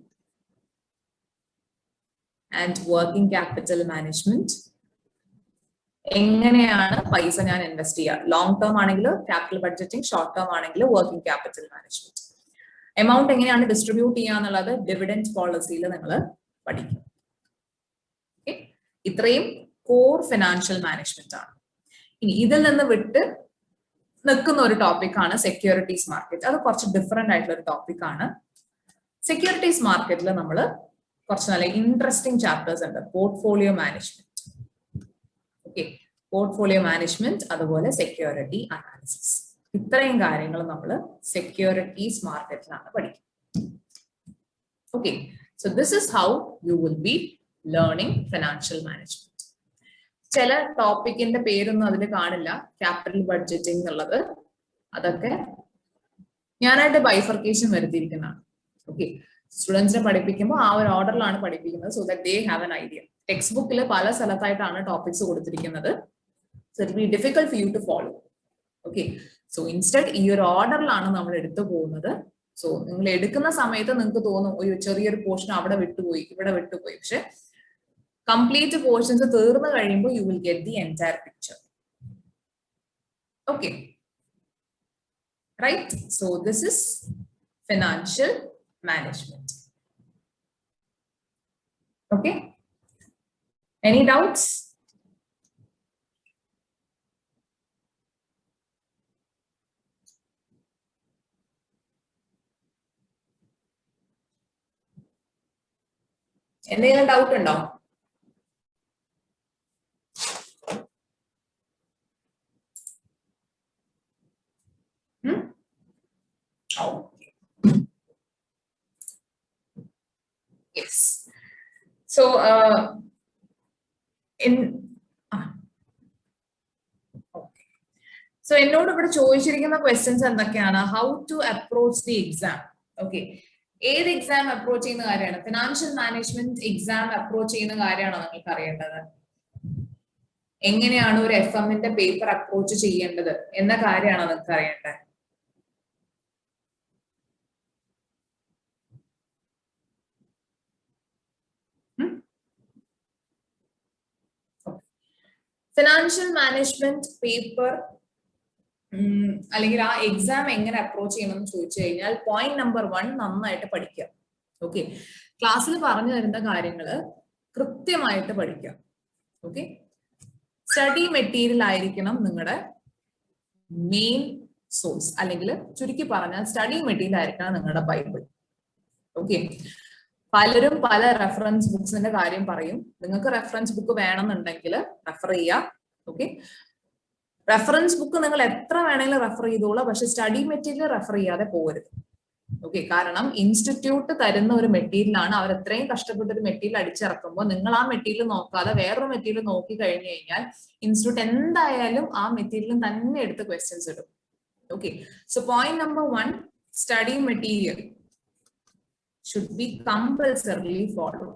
and working capital management. എങ്ങനെയാണ് പൈസ ഞാൻ ഇൻവെസ്റ്റ് ചെയ്യുക? ലോങ് ടേം ആണെങ്കിൽ ക്യാപിറ്റൽ ബഡ്ജറ്റിംഗ്, ഷോർട്ട് ടേം ആണെങ്കിൽ വർക്കിംഗ് ക്യാപിറ്റൽ മാനേജ്മെന്റ്. എമൗണ്ട് എങ്ങനെയാണ് ഡിസ്ട്രിബ്യൂട്ട് ചെയ്യുക എന്നുള്ളത് ഡിവിഡൻഡ് പോളിസിയിൽ നിങ്ങൾ പഠിക്കും. ഓക്കെ, ഇത്രയും കോർ ഫിനാൻഷ്യൽ മാനേജ്മെന്റ് ആണ്. ഇനി ഇതിൽ നിന്ന് വിട്ട് നിൽക്കുന്ന ഒരു ടോപ്പിക്കാണ് സെക്യൂരിറ്റീസ് മാർക്കറ്റ്. അത് കുറച്ച് ഡിഫറെന്റ് ആയിട്ടുള്ള ഒരു ടോപ്പിക്കാണ്. സെക്യൂരിറ്റീസ് മാർക്കറ്റിൽ നമ്മൾ കുറച്ച് നല്ല ഇൻട്രസ്റ്റിംഗ് ചാപ്റ്റേഴ്സ് ഉണ്ട്. Portfolio management, okay, portfolio management, അതുപോലെ സെക്യൂരിറ്റി അനാലിസിസ്. ഇത്രയും കാര്യങ്ങൾ നമ്മൾ സെക്യൂരിറ്റീസ് മാർക്കറ്റിലാണ് പഠിക്കുന്നത്. Okay, so this is how you will B learning financial management. ചില ടോപ്പിക്കിന്റെ പേരൊന്നും അതിൽ കാണില്ല, ക്യാപിറ്റൽ ബഡ്ജറ്റിംഗ് എന്നുള്ളത്. അതൊക്കെ ഞാനായിട്ട് ബൈഫർക്കേഷൻ വരുത്തിയിരിക്കുന്നതാണ്. ഓക്കെ, സ്റ്റുഡൻസിനെ പഠിപ്പിക്കുമ്പോൾ ആ ഒരു ഓർഡറിലാണ് പഠിപ്പിക്കുന്നത്, so that they have an idea. Text ബുക്കിൽ പല സ്ഥലത്തായിട്ടാണ് ടോപ്പിക്സ് കൊടുത്തിരിക്കുന്നത്, so it be difficult for you to follow. Okay, so instead ഈ ഒരു ഓർഡറിലാണ് നമ്മൾ എടുത്തു പോകുന്നത്. സോ നിങ്ങൾ എടുക്കുന്ന സമയത്ത് നിങ്ങൾക്ക് തോന്നും ഒരു ചെറിയൊരു പോർഷൻ അവിടെ വിട്ടുപോയി, ഇവിടെ വിട്ടുപോയി. പക്ഷെ കംപ്ലീറ്റ് പോർഷൻസ് തീർന്നു കഴിയുമ്പോൾ you will get the entire picture. Okay, right? So this is financial management. Okay, any doubts? എന്തെങ്കിലും ഡൗട്ട് ഉണ്ടോ? Yes. So സോ എന്നോട് ഇവിടെ ചോദിച്ചിരിക്കുന്ന ക്വസ്റ്റ്യൻസ് എന്തൊക്കെയാണ്? How to approach the exam. Okay, ഏത് എക്സാം അപ്രോച്ച് ചെയ്യുന്ന കാര്യമാണ്? ഫിനാൻഷ്യൽ മാനേജ്മെന്റ് എക്സാം അപ്രോച്ച് ചെയ്യുന്ന കാര്യമാണോ നിങ്ങൾക്ക് അറിയേണ്ടത്? എങ്ങനെയാണ് ഒരു FM-ന്റെ പേപ്പർ അപ്രോച്ച് ചെയ്യേണ്ടത് എന്ന കാര്യമാണോ നിങ്ങൾക്ക് അറിയേണ്ടത്? ഫിനാൻഷ്യൽ മാനേജ്മെന്റ് പേപ്പർ അല്ലെങ്കിൽ ആ എക്സാം എങ്ങനെ അപ്രോച്ച് ചെയ്യണം എന്ന് ചോദിച്ചു കഴിഞ്ഞാൽ പോയിന്റ് നമ്പർ 1 നന്നായിട്ട് പഠിക്കുക. ഓക്കെ, ക്ലാസ്സിൽ പറഞ്ഞു തരുന്ന കാര്യങ്ങള് കൃത്യമായിട്ട് പഠിക്കുക. ഓക്കെ, സ്റ്റഡി മെറ്റീരിയൽ ആയിരിക്കണം നിങ്ങളുടെ മെയിൻ സോഴ്സ്, അല്ലെങ്കിൽ ചുരുക്കി പറഞ്ഞാൽ സ്റ്റഡി മെറ്റീരിയൽ ആയിരിക്കണം നിങ്ങളുടെ ബൈബിൾ. ഓക്കെ, പലരും പല റെഫറൻസ് ബുക്സിന്റെ കാര്യം പറയും. നിങ്ങൾക്ക് റെഫറൻസ് ബുക്ക് വേണമെന്നുണ്ടെങ്കിൽ റെഫർ ചെയ്യാം. ഓക്കെ, റെഫറൻസ് ബുക്ക് നിങ്ങൾ എത്ര വേണമെങ്കിലും റെഫർ ചെയ്തോളൂ, പക്ഷെ സ്റ്റഡി മെറ്റീരിയൽ റെഫർ ചെയ്യാതെ പോകരുത്. ഓക്കെ, കാരണം ഇൻസ്റ്റിറ്റ്യൂട്ട് തരുന്ന ഒരു മെറ്റീരിയൽ ആണ്. അവർ എത്രയും കഷ്ടപ്പെട്ട ഒരു മെറ്റീരിയൽ അടിച്ചിറക്കുമ്പോൾ നിങ്ങൾ ആ മെറ്റീരിയൽ നോക്കാതെ വേറൊരു മെറ്റീരിയൽ നോക്കി കഴിഞ്ഞു കഴിഞ്ഞാൽ ഇൻസ്റ്റിറ്റ്യൂട്ട് എന്തായാലും ആ മെറ്റീരിയൽ തന്നെ എടുത്ത് ക്വസ്റ്റ്യൻസ് ഇടും. Okay, so point number 1, study material should be compulsorily follow.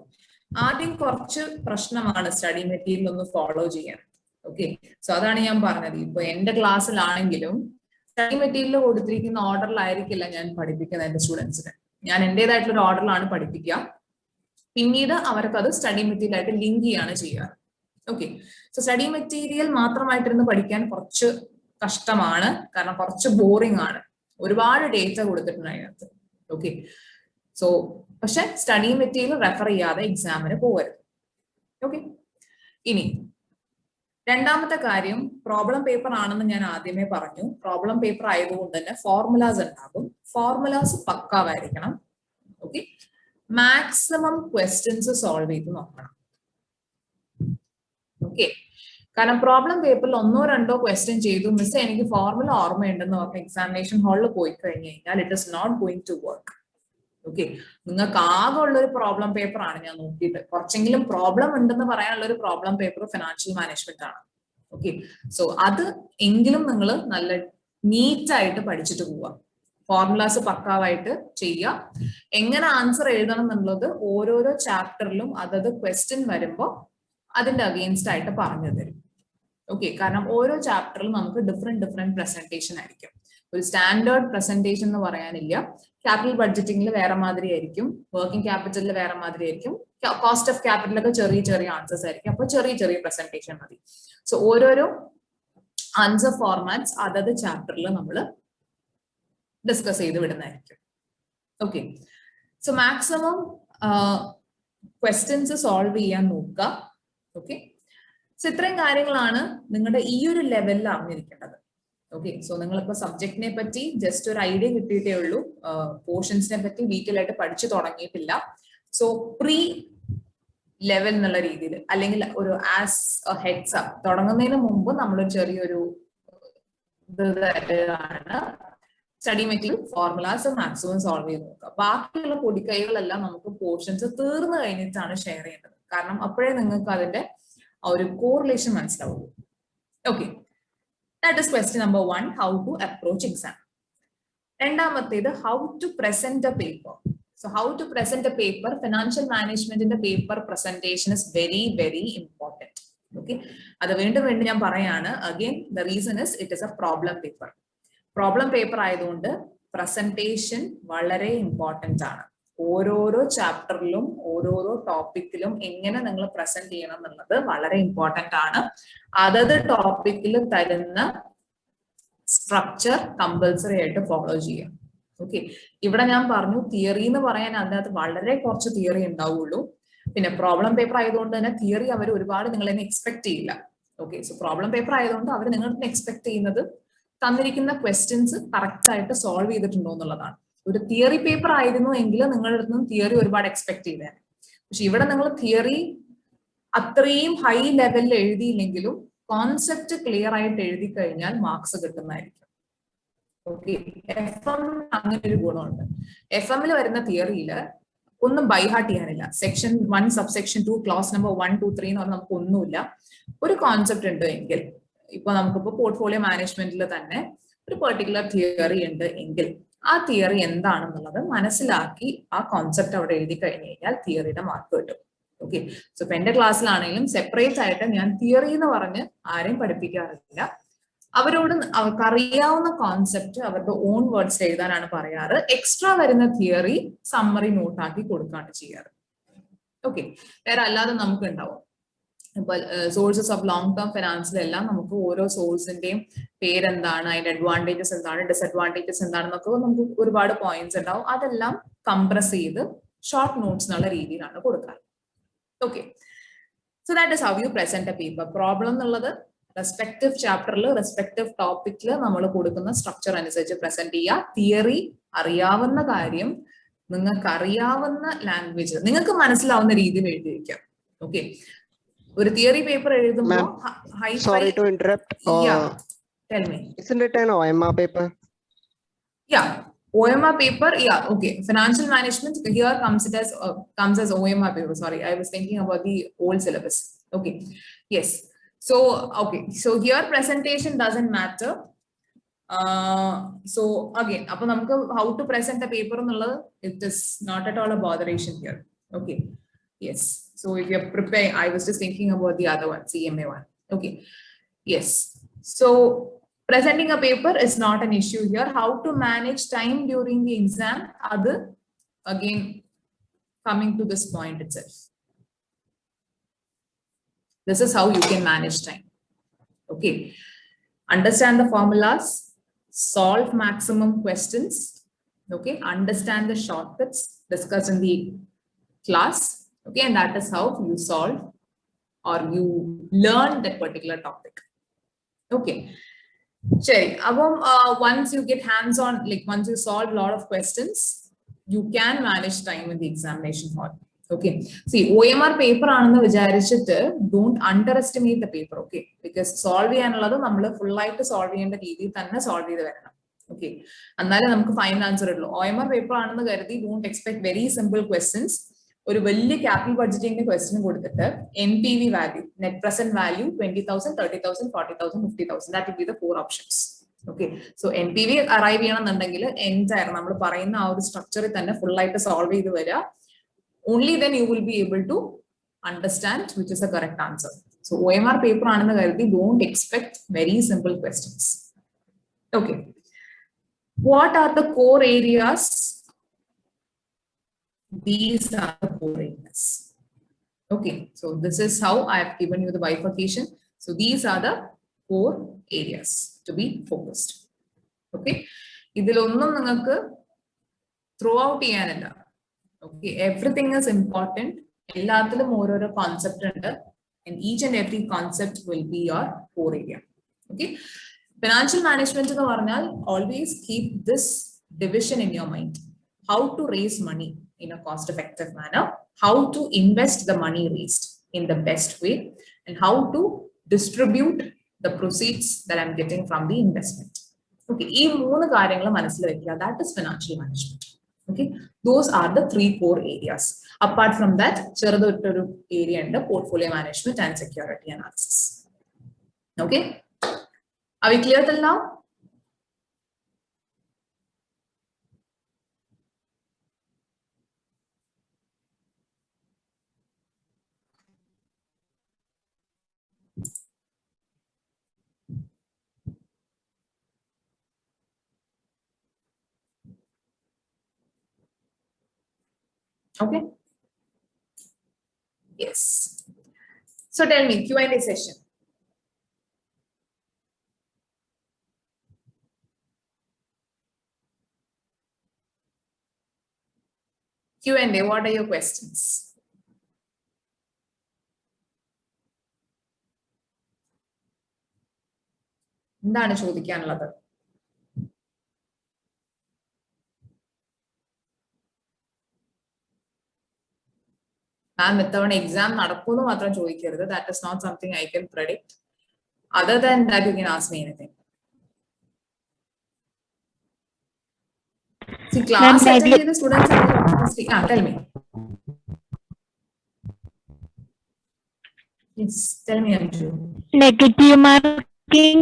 ആദ്യം കുറച്ച് പ്രശ്നമാണ് സ്റ്റഡി മെറ്റീരിയൽ ഒന്ന് ഫോളോ ചെയ്യാൻ. ഓക്കെ, സോ അതാണ് ഞാൻ പറഞ്ഞത്. ഇപ്പൊ എന്റെ ക്ലാസ്സിലാണെങ്കിലും സ്റ്റഡി മെറ്റീരിയൽ കൊടുത്തിരിക്കുന്ന ഓർഡറിലായിരിക്കില്ല ഞാൻ പഠിപ്പിക്കുന്നത് എന്റെ സ്റ്റുഡൻസിന്. ഞാൻ എന്റേതായിട്ടുള്ള ഒരു ഓർഡറിലാണ് പഠിപ്പിക്കുക. പിന്നീട് അവർക്ക് അത് സ്റ്റഡി മെറ്റീരിയൽ ആയിട്ട് ലിങ്ക് ചെയ്യാണ് ചെയ്യുക. ഓക്കെ, സോ സ്റ്റഡി മെറ്റീരിയൽ മാത്രമായിട്ടിരുന്ന് പഠിക്കാൻ കുറച്ച് കഷ്ടമാണ്, കാരണം കുറച്ച് ബോറിംഗ് ആണ്. ഒരുപാട് ഡേറ്റ കൊടുത്തിട്ടുണ്ട് അതിനകത്ത്. ഓക്കെ, സോ പക്ഷെ സ്റ്റഡി മെറ്റീരിയൽ റെഫർ ചെയ്യാതെ എക്സാമിന് പോകരുത്. ഓക്കെ, ഇനി രണ്ടാമത്തെ കാര്യം, പ്രോബ്ലം പേപ്പർ ആണെന്ന് ഞാൻ ആദ്യമേ പറഞ്ഞു. പ്രോബ്ലം പേപ്പർ ആയതുകൊണ്ട് തന്നെ ഫോർമുലാസ് ഉണ്ടാകും. ഫോർമുലാസ് പക്കാവായിരിക്കണം. ഓക്കെ, മാക്സിമം ക്വസ്റ്റ്യൻസ് സോൾവ് ചെയ്ത് നോക്കണം. ഓക്കെ, കാരണം പ്രോബ്ലം പേപ്പറിൽ 1-2 ക്വസ്റ്റ്യൻ ചെയ്തു, മിസ് എനിക്ക് ഫോർമുല ഓർമ്മയുണ്ടെന്ന് പറഞ്ഞ എക്സാമിനേഷൻ ഹാളിൽ പോയി കഴിഞ്ഞു കഴിഞ്ഞാൽ it is not going to work. Okay, നിങ്ങൾക്ക് ആകെ ഉള്ള ഒരു പ്രോബ്ലം പേപ്പർ ആണ് ഞാൻ നോക്കിയിട്ട്. കുറച്ചെങ്കിലും പ്രോബ്ലം ഉണ്ടെന്ന് പറയാനുള്ള ഒരു പ്രോബ്ലം പേപ്പർ ഫിനാൻഷ്യൽ മാനേജ്മെന്റ് ആണ്. ഓക്കെ, സോ അത് എങ്കിലും നിങ്ങൾ നല്ല നീറ്റായിട്ട് പഠിച്ചിട്ട് പോവാം. ഫോർമുലാസ് പക്കാവായിട്ട് ചെയ്യുക. എങ്ങനെ ആൻസർ എഴുതണം എന്നുള്ളത് ഓരോരോ ചാപ്റ്ററിലും അതത് ക്വസ്റ്റ്യൻ വരുമ്പോൾ അതിന്റെ അഗെയിൻസ്റ്റ് ആയിട്ട് പറഞ്ഞു തരും. ഓക്കെ, കാരണം ഓരോ ചാപ്റ്ററിലും നമുക്ക് ഡിഫറെന്റ് പ്രസന്റേഷൻ ആയിരിക്കും. ഒരു സ്റ്റാൻഡേർഡ് പ്രസന്റേഷൻ എന്ന് പറയാനില്ല. ക്യാപിറ്റൽ ബഡ്ജറ്റിംഗിൽ വേറെ മാതിരി ആയിരിക്കും, വർക്കിംഗ് ക്യാപിറ്റലിൽ വേറെ മാതിരി ആയിരിക്കും, കോസ്റ്റ് ഓഫ് ക്യാപിറ്റലൊക്കെ ചെറിയ ആൻസേഴ്സ് ആയിരിക്കും. അപ്പൊ ചെറിയ പ്രസന്റേഷൻ മതി. സോ ഓരോരോ ആൻസർ ഫോർമാറ്റ്സ് അതത് ചാപ്റ്ററിൽ നമ്മൾ ഡിസ്കസ് ചെയ്ത് വിടുന്നതായിരിക്കും. Okay, so maximum questions solve ചെയ്യാൻ നോക്കുക. ഓക്കെ, സോ ഇത്രയും കാര്യങ്ങളാണ് നിങ്ങളുടെ ഈ ഒരു ലെവലിൽ അറിഞ്ഞിരിക്കേണ്ടത്. ഓക്കെ, സോ നിങ്ങളിപ്പോ സബ്ജക്റ്റിനെ പറ്റി ജസ്റ്റ് ഒരു ഐഡിയ കിട്ടിയിട്ടേ ഉള്ളൂ, പോർഷൻസിനെ പറ്റി ഡീറ്റെയിൽ ആയിട്ട് പഠിച്ചു തുടങ്ങിയിട്ടില്ല. സോ പ്രീ ലെവൽ എന്നുള്ള രീതിയിൽ അല്ലെങ്കിൽ ഒരു ആസ് ഹെഡ്സ് അപ്പ് തുടങ്ങുന്നതിന് മുമ്പ് നമ്മളൊരു ചെറിയൊരു ആണ് study material formulas maximum solve ചെയ്ത് നോക്കുക. ബാക്കിയുള്ള പൊടിക്കൈകളെല്ലാം നമുക്ക് പോർഷൻസ് തീർന്നു കഴിഞ്ഞിട്ടാണ് ഷെയർ ചെയ്യേണ്ടത്. കാരണം അപ്പോഴേ നിങ്ങൾക്ക് അതിന്റെ ആ ഒരു കോറിലേഷൻ മനസ്സിലാവുള്ളൂ. Okay, that is question number 1, how to approach exam. രണ്ടാമത്തേത് how to present a paper. So how to present a paper, financial മാനേജ്മെന്റിന്റെ paper presentation is very important. Okay, അത് വീണ്ടും ഞാൻ പറയാണ്. Again the reason is it is a problem paper. Problem paper ആയതുകൊണ്ട് presentation വളരെ important ആണ്. ഓരോരോ ചാപ്റ്ററിലും ഓരോരോ ടോപ്പിക്കിലും എങ്ങനെ നിങ്ങൾ പ്രസന്റ് ചെയ്യണം എന്നുള്ളത് വളരെ ഇമ്പോർട്ടന്റ് ആണ്. അതത് ടോപ്പിക്കിൽ തരുന്ന സ്ട്രക്ചർ കമ്പൽസറി ആയിട്ട് ഫോളോ ചെയ്യാം. ഓക്കെ, ഇവിടെ ഞാൻ പറഞ്ഞു തിയറി എന്ന് പറയാൻ അതിനകത്ത് വളരെ കുറച്ച് തിയറി ഉണ്ടാവുള്ളൂ. പിന്നെ പ്രോബ്ലം പേപ്പർ ആയതുകൊണ്ട് തന്നെ തിയറി അവർ ഒരുപാട് നിങ്ങളെന്നെ എക്സ്പെക്ട് ചെയ്യില്ല. ഓക്കെ, സോ പ്രോബ്ലം പേപ്പർ ആയതുകൊണ്ട് അവർ നിങ്ങളുടെ എക്സ്പെക്ട് ചെയ്യുന്നത് തന്നിരിക്കുന്ന ക്വസ്റ്റ്യൻസ് കറക്റ്റ് ആയിട്ട് സോൾവ് ചെയ്തിട്ടുണ്ടോ എന്നുള്ളതാണ്. ഒരു തിയറി പേപ്പർ ആയിരുന്നു എങ്കിൽ നിങ്ങളുടെ അടുത്ത് നിന്ന് തിയറി ഒരുപാട് എക്സ്പെക്ട് ചെയ്തേനെ. പക്ഷെ ഇവിടെ നിങ്ങൾ തിയറി അത്രയും ഹൈ ലെവലിൽ എഴുതിയില്ലെങ്കിലും കോൺസെപ്റ്റ് ക്ലിയർ ആയിട്ട് എഴുതി കഴിഞ്ഞാൽ മാർക്സ് കിട്ടുന്നതായിരിക്കും. ഓക്കെ, FM അങ്ങനെ ഒരു ഗുണമുണ്ട്. FM വരുന്ന തിയറിയില് ഒന്നും ബൈഹാർട്ട് ചെയ്യാനില്ല. സെക്ഷൻ 1 സബ്സെക്ഷൻ 2 ക്ലാസ് നമ്പർ 1, 2, 3 എന്ന് പറഞ്ഞാൽ നമുക്ക് ഒന്നുമില്ല. ഒരു കോൺസെപ്റ്റ് ഉണ്ട് എങ്കിൽ, ഇപ്പൊ നമുക്കിപ്പോ പോർട്ട്ഫോളിയോ മാനേജ്മെന്റിൽ തന്നെ ഒരു പെർട്ടിക്കുലർ തിയറി ഉണ്ട് എങ്കിൽ ആ തിയറി എന്താണെന്നുള്ളത് മനസ്സിലാക്കി ആ കോൺസെപ്റ്റ് അവിടെ എഴുതി കഴിഞ്ഞു കഴിഞ്ഞാൽ തിയറിയുടെ മാർക്ക് കിട്ടും. ഓക്കെ, സോ ഇപ്പൊ എന്റെ ക്ലാസ്സിലാണെങ്കിലും സെപ്പറേറ്റ് ആയിട്ട് ഞാൻ തിയറി എന്ന് പറഞ്ഞ് ആരെയും പഠിപ്പിക്കാറില്ല. അവരോട് അവർക്ക് അറിയാവുന്ന കോൺസെപ്റ്റ് അവരുടെ ഓൺ വേർഡ്സ് എഴുതാനാണ് പറയാറ്. എക്സ്ട്രാ വരുന്ന തിയറി സമ്മറി നോട്ടാക്കി കൊടുക്കുകയാണ് ചെയ്യാറ്. ഓക്കെ, വേറെ അല്ലാതെ നമുക്ക് ഉണ്ടാവും. ഇപ്പൊ സോഴ്സസ് ഓഫ് ലോങ് ടേം ഫിനാൻസിലെല്ലാം നമുക്ക് ഓരോ സോഴ്സിന്റെയും പേരെന്താണ്, അതിന്റെ അഡ്വാൻറ്റേജസ് എന്താണ്, ഡിസഡ്വാൻറ്റേജസ് എന്താണെന്നൊക്കെ നമുക്ക് ഒരുപാട് പോയിന്റ്സ് ഉണ്ടാവും. അതെല്ലാം കംപ്രസ് ചെയ്ത് ഷോർട്ട് നോട്ട്സ് എന്നുള്ള രീതിയിലാണ് കൊടുക്കാറ്. Okay, so that is how you present a paper. Problem എന്നുള്ളത് റെസ്പെക്റ്റീവ് ചാപ്റ്ററിൽ റെസ്പെക്റ്റീവ് ടോപ്പിക്കിൽ നമ്മൾ കൊടുക്കുന്ന സ്ട്രക്ചർ അനുസരിച്ച് പ്രസന്റ് ചെയ്യുക. തിയറി അറിയാവുന്ന കാര്യം നിങ്ങൾക്ക് അറിയാവുന്ന ലാംഗ്വേജ് നിങ്ങൾക്ക് മനസ്സിലാവുന്ന രീതിയിൽ എഴുതി വയ്ക്കാം. ഓക്കെ, ഒരു തിയറി പേപ്പർ എഴുതുമ്പോൾ sorry to interrupt. Yeah, tell me. Isn't it an OMR paper? Yeah, OMR paper. Yeah, okay. Financial management here comes as OMR paper. Sorry, I was thinking about the old syllabus. Okay, yes. So okay, so here presentation doesn't matter. So again, appo namukku how to present a paper ennulladu, it is not at all a botheration here. Okay, yes. So if you're preparing, I was just thinking about the other one, CMA one. Okay, yes. So presenting a paper is not an issue here. How to manage time during the exam, other again coming to this point itself. This is how you can manage time. Okay, understand the formulas, solve maximum questions. Okay, understand the shortcuts discussed in the class. Okay, and that is how you solve or you learn that particular topic. Okay, Sherry, once you get hands on, like once you solve a lot of questions, you can manage time in the examination hall. Okay, see, OMR paper ആണെന്ന് വിചാരിച്ചിട്ട് don't underestimate the paper. Okay, because solve ചെയ്യാനുള്ളത് നമ്മൾ full ആയിട്ട് solve ചെയ്യേണ്ട രീതിയിൽ തന്നെ solve ചെയ്ത് വരണം. Okay, എന്നാലേ നമുക്ക് ഫൈനൽ ആൻസർ ഉള്ളൂ. OMR paper ആണെന്ന് കരുതി don't expect very simple questions. ഒരു വലിയ ക്യാപിറ്റൽ ബഡ്ജറ്റിംഗിന്റെ ക്വസ്റ്റ്യൻ കൊടുത്തിട്ട് NPV value, net present value 20,000, 30,000, 40,000, 50,000, that will be the 4 options. Okay, so NPV arrive ചെയ്യണമെന്നുണ്ടെങ്കിൽ എൻറ്റയർ നമ്മൾ പറയുന്ന ആ ഒരു സ്ട്രക്ചറിൽ തന്നെ ഫുൾ ആയിട്ട് സോൾവ് ചെയ്ത് വരിക. Only then you will be able to understand which is a correct answer. So OMR paper ആണെന്ന് കരുതി don't expect very simple questions. Okay, what are the core areas? These are the core areas. Okay, so this is how I have given you the bifurcation. So these are the core areas to be focused. Okay, idilonnum ningalku throw out cheyanilla. Okay, everything is important. Ellathilum ororo concept undu, and each and every concept will be your core area. Okay, financial management ennu parnal always keep this division in your mind. How to raise money in a cost effective manner, how to invest the money raised in the best way, and how to distribute the proceeds that I'm getting from the investment. Okay, ee moonu കാര്യങ്ങൾ മനസ്സിൽ വെക്കുക. That is financial management. Okay, those are the 3 core areas. Apart from that, ചെറുതൊരു area ഉണ്ട്, portfolio management and security analysis. Okay, are we clear till now? Okay. Yes. So tell me, Q&A session. Q&A, what are your questions? എന്താണ് ചോദിക്കാനുള്ളത്? മാം ഇത്തവണ exam നടക്കുമെന്ന് മാത്രം ചോദിക്കരുത്. That is not something I can predict. Other than that, you can ask me anything. See, class attend ചെയ്ത students tell me. Yes, tell me, Anju. Negative marking.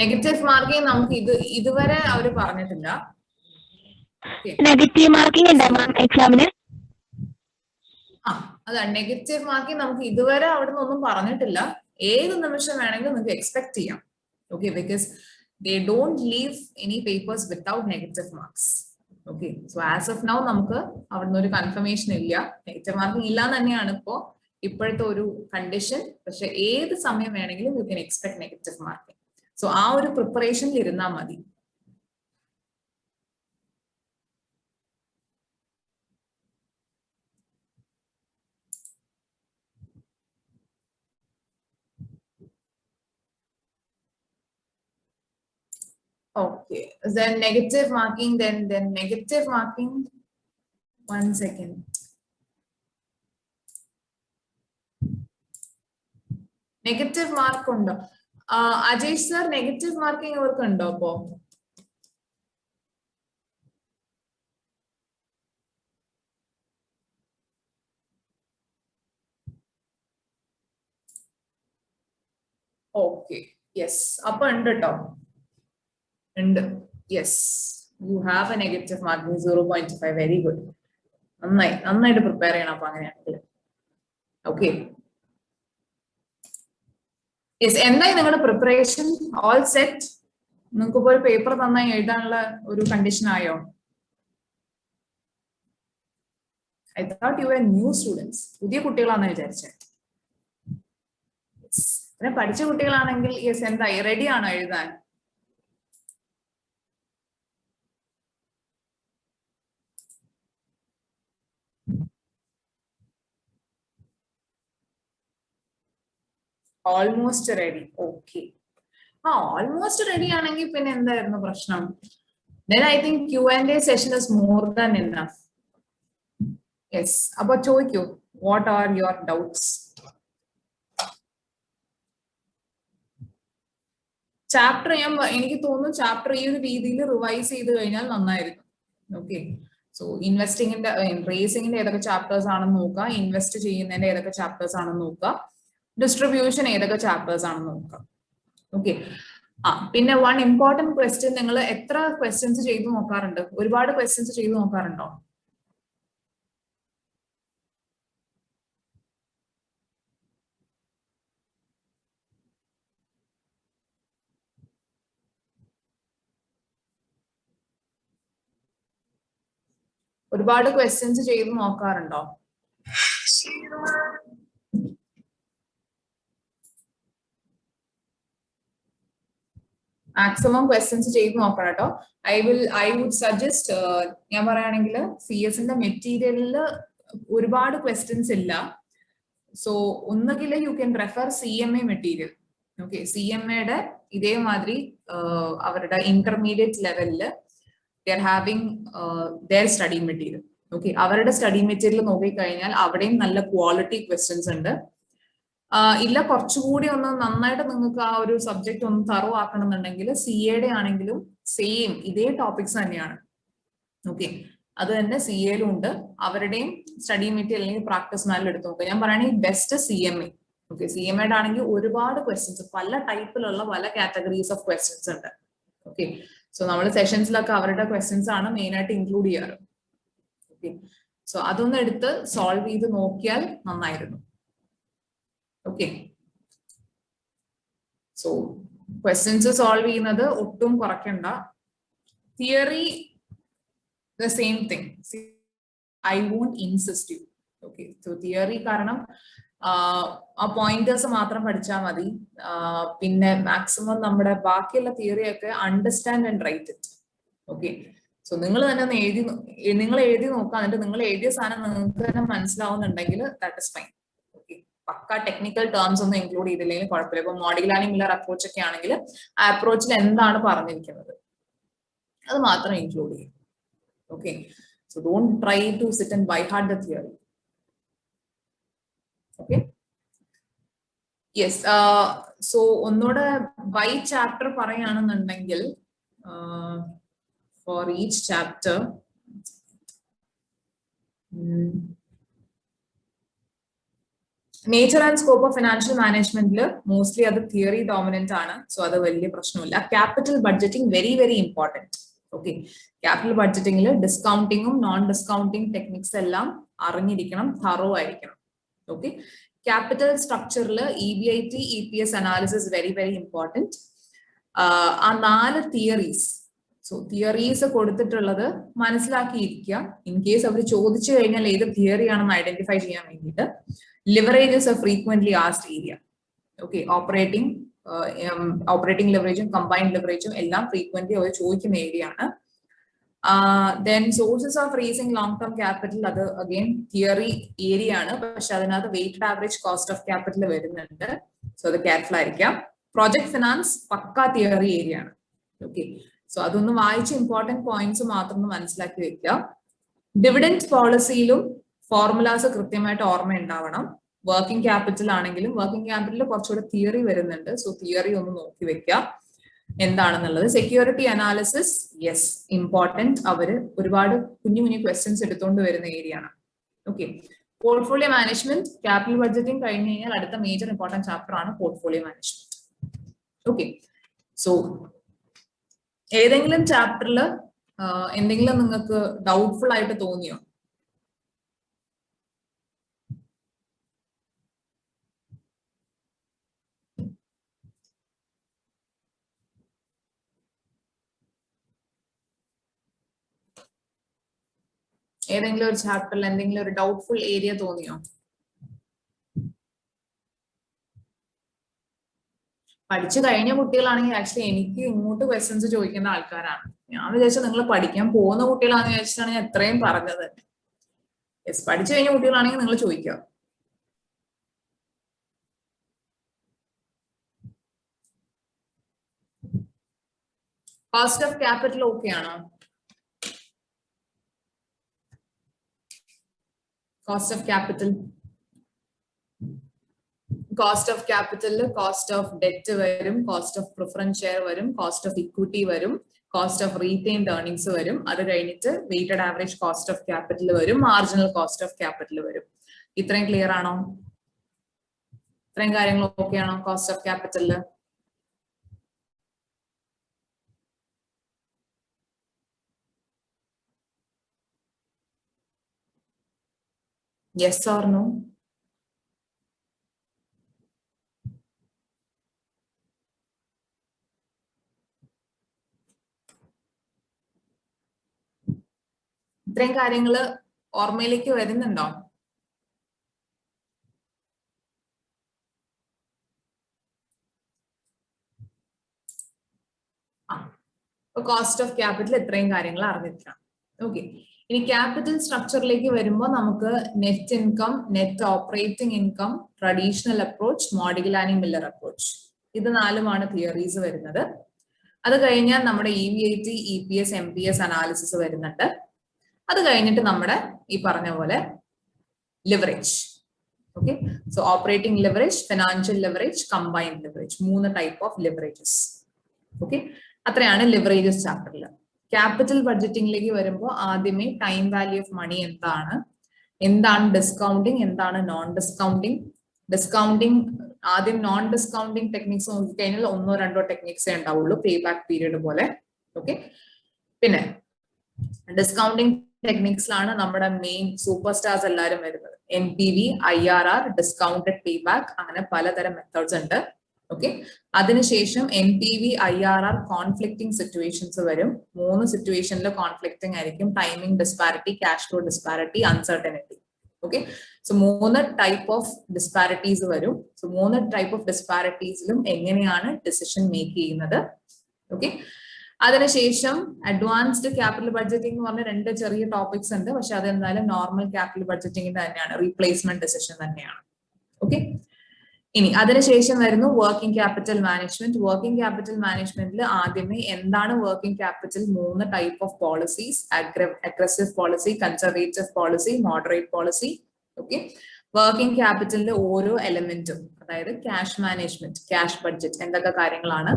Negative marking നമുക്ക് ഇതുവരെ അവര് പറഞ്ഞിട്ടില്ല. നെഗറ്റീവ് മാർക്കിംഗ് ഉണ്ടോ മാം എക്സാമിന്? അതാണ് negative marking നമുക്ക് ഇതുവരെ അവിടെ നിന്നൊന്നും പറഞ്ഞിട്ടില്ല. ഏത് നിമിഷം വേണമെങ്കിലും നിങ്ങൾക്ക് എക്സ്പെക്ട് ചെയ്യാം. Okay, because they don't leave any papers without negative marks. Okay, so as of now നമുക്ക് അവിടുന്ന് ഒരു കൺഫർമേഷൻ ഇല്ല. നെഗറ്റീവ് മാർക്കിംഗ് ഇല്ല തന്നെയാണ് ഇപ്പോഴത്തെ ഒരു കണ്ടീഷൻ. പക്ഷെ ഏത് സമയം വേണമെങ്കിലും you can expect negative marking. So ആ ഒരു പ്രിപ്പറേഷനിൽ ഇരുന്നാൽ മതി. Okay, then negative marking, then negative marking. 1 second. Negative mark undo. Ajesh sir, negative marking avarku undo appo? Okay, yes. Appo undu ട്ടോ. And yes, you have a negative marking 0.5. Very good. നന്നായിട്ട് prepare ചെയ്യണം അപ്പൊ അങ്ങനെയാണെങ്കിൽ. Okay, yes. എന്തായി നിങ്ങളുടെ preparation? All set? നിങ്ങൾക്ക് ഇപ്പോൾ ഒരു പേപ്പർ നന്നായി എഴുതാനുള്ള ഒരു കണ്ടീഷൻ ആയോ? I thought you were new students. പുതിയ കുട്ടികളാണെന്ന് വിചാരിച്ചത്. പിന്നെ പഠിച്ച കുട്ടികളാണെങ്കിൽ യെസ്, എന്തായി? റെഡി ആണോ എഴുതാൻ? Almost ready. Okay, almost ready ആണെങ്കിൽ പിന്നെ എന്തായിരുന്നു പ്രശ്നം? Then I think Q&A session is more than enough. Yes, അപ്പൊ ചോദിക്കൂ, what are your doubts? Chapter എനിക്ക് തോന്നുന്നു ചാപ്റ്റർ ഈ ഒരു രീതിയിൽ റിവൈസ് ചെയ്ത് കഴിഞ്ഞാൽ നന്നായിരിക്കും. ഓക്കെ, സോ ഇൻവെസ്റ്റിംഗിന്റെ റേസിംഗിന്റെ ഏതൊക്കെ ചാപ്റ്റേഴ്സ് ആണെന്ന് നോക്കുക, ഇൻവെസ്റ്റ് ചെയ്യുന്നതിന്റെ ഏതൊക്കെ ചാപ്റ്റേഴ്സ് ആണെന്ന് നോക്കുക, ഡിസ്ട്രിബ്യൂഷൻ ഏതൊക്കെ ചാപ്റ്റേഴ്സ് ആണെന്ന് നോക്കുക. ഓക്കെ. പിന്നെ വൺ ഇമ്പോർട്ടന്റ് ക്വസ്റ്റ്യൻ, നിങ്ങൾ എത്ര ക്വസ്റ്റ്യൻസ് ചെയ്തു നോക്കാറുണ്ട്? ഒരുപാട് ക്വസ്റ്റ്യൻസ് ചെയ്തു നോക്കാറുണ്ടോ? ഒരുപാട് ക്വസ്റ്റ്യൻസ് ചെയ്തു നോക്കാറുണ്ടോ? മാക്സിമം ക്വസ്റ്റ്യൻസ് ചെയ്ത് നോക്കണം കേട്ടോ. ഐ വുഡ് സജസ്റ്റ്, ഞാൻ പറയുകയാണെങ്കിൽ CS-ന്റെ മെറ്റീരിയലിൽ ഒരുപാട് ക്വസ്റ്റ്യൻസ് ഇല്ല. സോ ഒന്നുകിൽ you can refer CMA material. Okay, CMAയുടെ ഇതേമാതിരി അവരുടെ ഇന്റർമീഡിയറ്റ് ലെവലില് they are having their study material. Okay, അവരുടെ സ്റ്റഡി മെറ്റീരിയൽ നോക്കിക്കഴിഞ്ഞാൽ അവിടെയും നല്ല ക്വാളിറ്റി ക്വസ്റ്റ്യൻസ് ഉണ്ട്. ഇല്ല കുറച്ചുകൂടി ഒന്ന് നന്നായിട്ട് നിങ്ങൾക്ക് ആ ഒരു സബ്ജക്ട് ഒന്ന് തറോ ആക്കണമെന്നുണ്ടെങ്കിൽ CA-യുടെ ആണെങ്കിലും സെയിം ഇതേ ടോപ്പിക്സ് തന്നെയാണ്. ഓക്കെ, അത് തന്നെ CA-യിലും ഉണ്ട്. അവരുടെയും സ്റ്റഡി മെറ്റീരിയൽ അല്ലെങ്കിൽ പ്രാക്ടീസ് മാനിൽ എടുത്ത് നോക്കുക. ഞാൻ പറയുകയാണെങ്കിൽ ബെസ്റ്റ് CMA. ഓക്കെ, CMA-യുടെ ആണെങ്കിൽ ഒരുപാട് ക്വസ്റ്റ്യൻസ്, പല ടൈപ്പിലുള്ള പല കാറ്റഗറീസ് ഓഫ് ക്വസ്റ്റ്യൻസ് ഉണ്ട്. ഓക്കെ, സോ നമ്മൾ സെഷൻസിലൊക്കെ അവരുടെ ക്വസ്റ്റ്യൻസ് ആണ് മെയിൻ ആയിട്ട് ഇൻക്ലൂഡ് ചെയ്യാറ്. ഓക്കെ, സോ അതൊന്ന് എടുത്ത് സോൾവ് ചെയ്ത് നോക്കിയാൽ നന്നായിരുന്നു. ഓക്കെ, സോ ക്വസ്റ്റ്യൻസ് സോൾവ് ചെയ്യുന്നത് ഒട്ടും കുറയ്ക്കണ്ട. Theory the same thing, I won't insist you. Okay, so theory കാരണം ആ പോയിന്റേഴ്സ് മാത്രം പഠിച്ചാൽ മതി. പിന്നെ മാക്സിമം നമ്മുടെ ബാക്കിയുള്ള തിയറി ഒക്കെ understand and write it. Okay, so നിങ്ങൾ തന്നെ ഒന്ന് എഴുതി നോക്കുക. എന്നിട്ട് നിങ്ങൾ എഴുതിയ സാധനം നിങ്ങൾക്ക് തന്നെ മനസ്സിലാവുന്നുണ്ടെങ്കിൽ ദാറ്റ് ഇസ് ഫൈൻ. ഓക്കെ, പക്ക ടെക്നിക്കൽ ടേംസ് ഒന്നും ഇൻക്ലൂഡ് ചെയ്തില്ലെങ്കിൽ കുഴപ്പമില്ല. ഇപ്പൊ മോഡിഗ്ലാനി മില്ലർ അപ്രോച്ച് ഒക്കെ ആണെങ്കിൽ ആ അപ്രോച്ചിൽ എന്താണ് പറഞ്ഞിരിക്കുന്നത് അത് മാത്രം ഇൻക്ലൂഡ് ചെയ്യും. Okay, so don't try to sit and by heart the theory. Okay, yes. So ഒന്നുകൂടെ ബൈ ചാപ്റ്റർ പറയുകയാണെന്നുണ്ടെങ്കിൽ for each chapter nature and scope of financial മാനേജ്മെന്റിൽ മോസ്റ്റ്ലി അത് തിയറി ഡോമിനന്റ് ആണ്. സോ അത് വലിയ പ്രശ്നമില്ല. Capital budgeting very very important. Okay, capital ബഡ്ജറ്റിംഗിൽ ഡിസ്കൗണ്ടിങ്ങും നോൺ ഡിസ്കൗണ്ടിങ് ടെക്നിക്സ് എല്ലാം അറിഞ്ഞിരിക്കണം, തറോ ആയിരിക്കണം. ഓക്കെ, ക്യാപിറ്റൽ സ്ട്രക്ചറിൽ EBIT EPS analysis very very important. ആ 4 തിയറീസ്, സോ തിയറീസ് കൊടുത്തിട്ടുള്ളത് മനസ്സിലാക്കിയിരിക്കുക. ഇൻ കേസ് അവർ ചോദിച്ചു കഴിഞ്ഞാൽ ഏത് തിയറി ആണെന്ന് ഐഡന്റിഫൈ ചെയ്യാൻ വേണ്ടിയിട്ട്. Leverages are frequently asked area. Okay, operating ലിവറേജും കമ്പൈൻഡ് ലിവറേജും എല്ലാം ഫ്രീക്വന്റ്ലി അവർ ചോദിക്കുന്ന ഏരിയ ആണ്. Then sources of raising long-term capital, അത് അഗെയിൻ തിയറി ഏരിയ ആണ്. പക്ഷെ അതിനകത്ത് weighted average cost of capital വരുന്നുണ്ട്. സോ അത് കെയർഫുൾ ആയിരിക്കാം. പ്രോജക്ട് ഫിനാൻസ് പക്ക തിയറി ഏരിയ ആണ്. ഓക്കെ, സോ അതൊന്ന് വായിച്ച് ഇമ്പോർട്ടന്റ് പോയിന്റ്സ് മാത്രം ഒന്ന് മനസ്സിലാക്കി വെക്കുക. ഡിവിഡൻഡ് പോളിസിയിലും ഫോർമുലാസ് കൃത്യമായിട്ട് ഓർമ്മ ഉണ്ടാവണം. വർക്കിംഗ് ക്യാപിറ്റൽ ആണെങ്കിലും വർക്കിംഗ് ക്യാപിറ്റലിൽ കുറച്ചുകൂടെ തിയറി വരുന്നുണ്ട്. സോ തിയറി ഒന്ന് നോക്കി വെക്കുക എന്താണെന്നുള്ളത്. Security analysis yes important. അവര് ഒരുപാട് കുഞ്ഞു കുഞ്ഞു ക്വസ്റ്റ്യൻസ് എടുത്തുകൊണ്ട് വരുന്ന ഏരിയ ആണ്. Okay, portfolio management, capital budgeting കഴിഞ്ഞ് കഴിഞ്ഞാൽ അടുത്ത മേജർ ഇമ്പോർട്ടന്റ് ചാപ്റ്റർ ആണ് പോർട്ട്ഫോളിയോ മാനേജ്മെന്റ്. ഓക്കെ, സോ ഏതെങ്കിലും ചാപ്റ്ററിൽ എന്തെങ്കിലും നിങ്ങൾക്ക് ഡൗട്ട്ഫുൾ ആയിട്ട് തോന്നിയോ? ഏതെങ്കിലും ഒരു ചാപ്റ്ററിൽ എന്തെങ്കിലും ഒരു ഡൗട്ട്ഫുൾ ഏരിയ തോന്നിയോ? പഠിച്ചു കഴിഞ്ഞ കുട്ടികളാണെങ്കിൽ ആക്ച്വലി എനിക്ക് ഇങ്ങോട്ട് ക്വസ്റ്റ്യൻസ് ചോദിക്കുന്ന ആൾക്കാരാണ്. ഞാൻ വിചാരിച്ചു നിങ്ങൾ പഠിക്കാൻ പോകുന്ന കുട്ടികളാണെന്ന് വിചാരിച്ചിട്ടാണ് ഞാൻ എത്രയും പറഞ്ഞത്. യെസ്, പഠിച്ചു കഴിഞ്ഞ കുട്ടികളാണെങ്കിൽ നിങ്ങൾ ചോദിക്കുക. കോസ്റ്റ് ഓഫ് ക്യാപിറ്റൽ ഓക്കെ ആണോ? Cost of capital, cost of ക്യാപിറ്റലിൽ കോസ്റ്റ് ഓഫ് ഡെറ്റ് വരും, കോസ്റ്റ് ഓഫ് പ്രിഫറൻസ് ഷെയർ വരും, കോസ്റ്റ് ഓഫ് ഇക്വിറ്റി വരും, കോസ്റ്റ് ഓഫ് റീറ്റെയിൻഡ് ഏർണിംഗ്സ് വരും. അത് കഴിഞ്ഞിട്ട് weighted average cost of capital വരും, മാർജിനൽ കോസ്റ്റ് ഓഫ് ക്യാപിറ്റൽ വരും. ഇത്രയും ക്ലിയർ ആണോ? ഇത്രയും കാര്യങ്ങൾ ഓക്കെ ആണോ കോസ്റ്റ് ഓഫ് ക്യാപിറ്റലില്? Yes or no? ഇത്രയും കാര്യങ്ങള് ഓർമ്മയിലേക്ക് വരുന്നുണ്ടോ? കോസ്റ്റ് ഓഫ് ക്യാപിറ്റൽ ഇത്രയും കാര്യങ്ങൾ അറിഞ്ഞിരിക്കണം. ഓക്കെ, ഇനി ക്യാപിറ്റൽ സ്ട്രക്ചറിലേക്ക് വരുമ്പോൾ നമുക്ക് net income, net operating income, traditional approach, Modigliani Miller approach, ഇത് നാലുമാണ് തിയറീസ് വരുന്നത്. അത് കഴിഞ്ഞാൽ നമ്മുടെ EVAT, EPS, MPS അനാലിസിസ് വരുന്നുണ്ട്. അത് കഴിഞ്ഞിട്ട് നമ്മുടെ ഈ പറഞ്ഞ പോലെ leverage. Okay, so operating leverage, financial leverage, combined leverage, 3 type of leverages. Okay, അത്രയാണ് ലിവറേജസ് ചാപ്റ്ററിൽ. ക്യാപിറ്റൽ ബഡ്ജറ്റിംഗിലേക്ക് വരുമ്പോൾ ആദ്യമേ ടൈം വാല്യൂ ഓഫ് മണി എന്താണ്, എന്താണ് ഡിസ്കൗണ്ടിങ്, എന്താണ് നോൺ ഡിസ്കൗണ്ടിങ്. ഡിസ്കൗണ്ടിങ് ആദ്യം നോൺ ഡിസ്കൗണ്ടിങ് ടെക്നിക്സ് നോക്കിക്കഴിഞ്ഞാൽ 1-2 ടെക്നിക്സേ ഉണ്ടാവുള്ളൂ, പേ ബാക്ക് പീരീഡ് പോലെ. ഓക്കെ, പിന്നെ ഡിസ്കൗണ്ടിങ് ടെക്നിക്സിലാണ് നമ്മുടെ മെയിൻ സൂപ്പർ സ്റ്റാർസ് എല്ലാവരും വരുന്നത്. NPV, IRR, discounted pay back, അങ്ങനെ പലതരം മെത്തേഡ്സ് ഉണ്ട്. ഓക്കെ, അതിനുശേഷം NPV, IRR കോൺഫ്ലിക്റ്റിംഗ് സിറ്റുവേഷൻസ് വരും. 3 സിറ്റുവേഷനിൽ കോൺഫ്ലിക്റ്റിംഗ് ആയിരിക്കും: timing disparity, cash flow disparity, uncertainty. Okay, so 3 type of disparities വരും. സോ 3 ടൈപ്പ് ഓഫ് ഡിസ്പാരിറ്റീസിലും എങ്ങനെയാണ് ഡിസിഷൻ മേക്ക് ചെയ്യുന്നത്. ഓക്കെ, അതിനുശേഷം അഡ്വാൻസ്ഡ് ക്യാപിറ്റൽ ബഡ്ജറ്റിംഗ് എന്ന് പറഞ്ഞ 2 ചെറിയ ടോപ്പിക്സ് ഉണ്ട്. പക്ഷെ അതെന്തായാലും നോർമൽ ക്യാപിറ്റൽ ബഡ്ജറ്റിംഗിന്റെ തന്നെയാണ്, റീപ്ലേസ്മെന്റ് ഡിസിഷൻ തന്നെയാണ്. ഓക്കെ, ഇനി അതിനുശേഷം വരുന്നു working capital management. Working capital മാനേജ്മെന്റിൽ ആദ്യമേ എന്താണ് working capital, 3 type of policies: aggressive policy, conservative policy, moderate policy. Okay, working ക്യാപിറ്റലിന്റെ ഓരോ എലമെന്റും, അതായത് ക്യാഷ് മാനേജ്മെന്റ്, ക്യാഷ് ബഡ്ജറ്റ്, എന്തൊക്കെ കാര്യങ്ങളാണ്.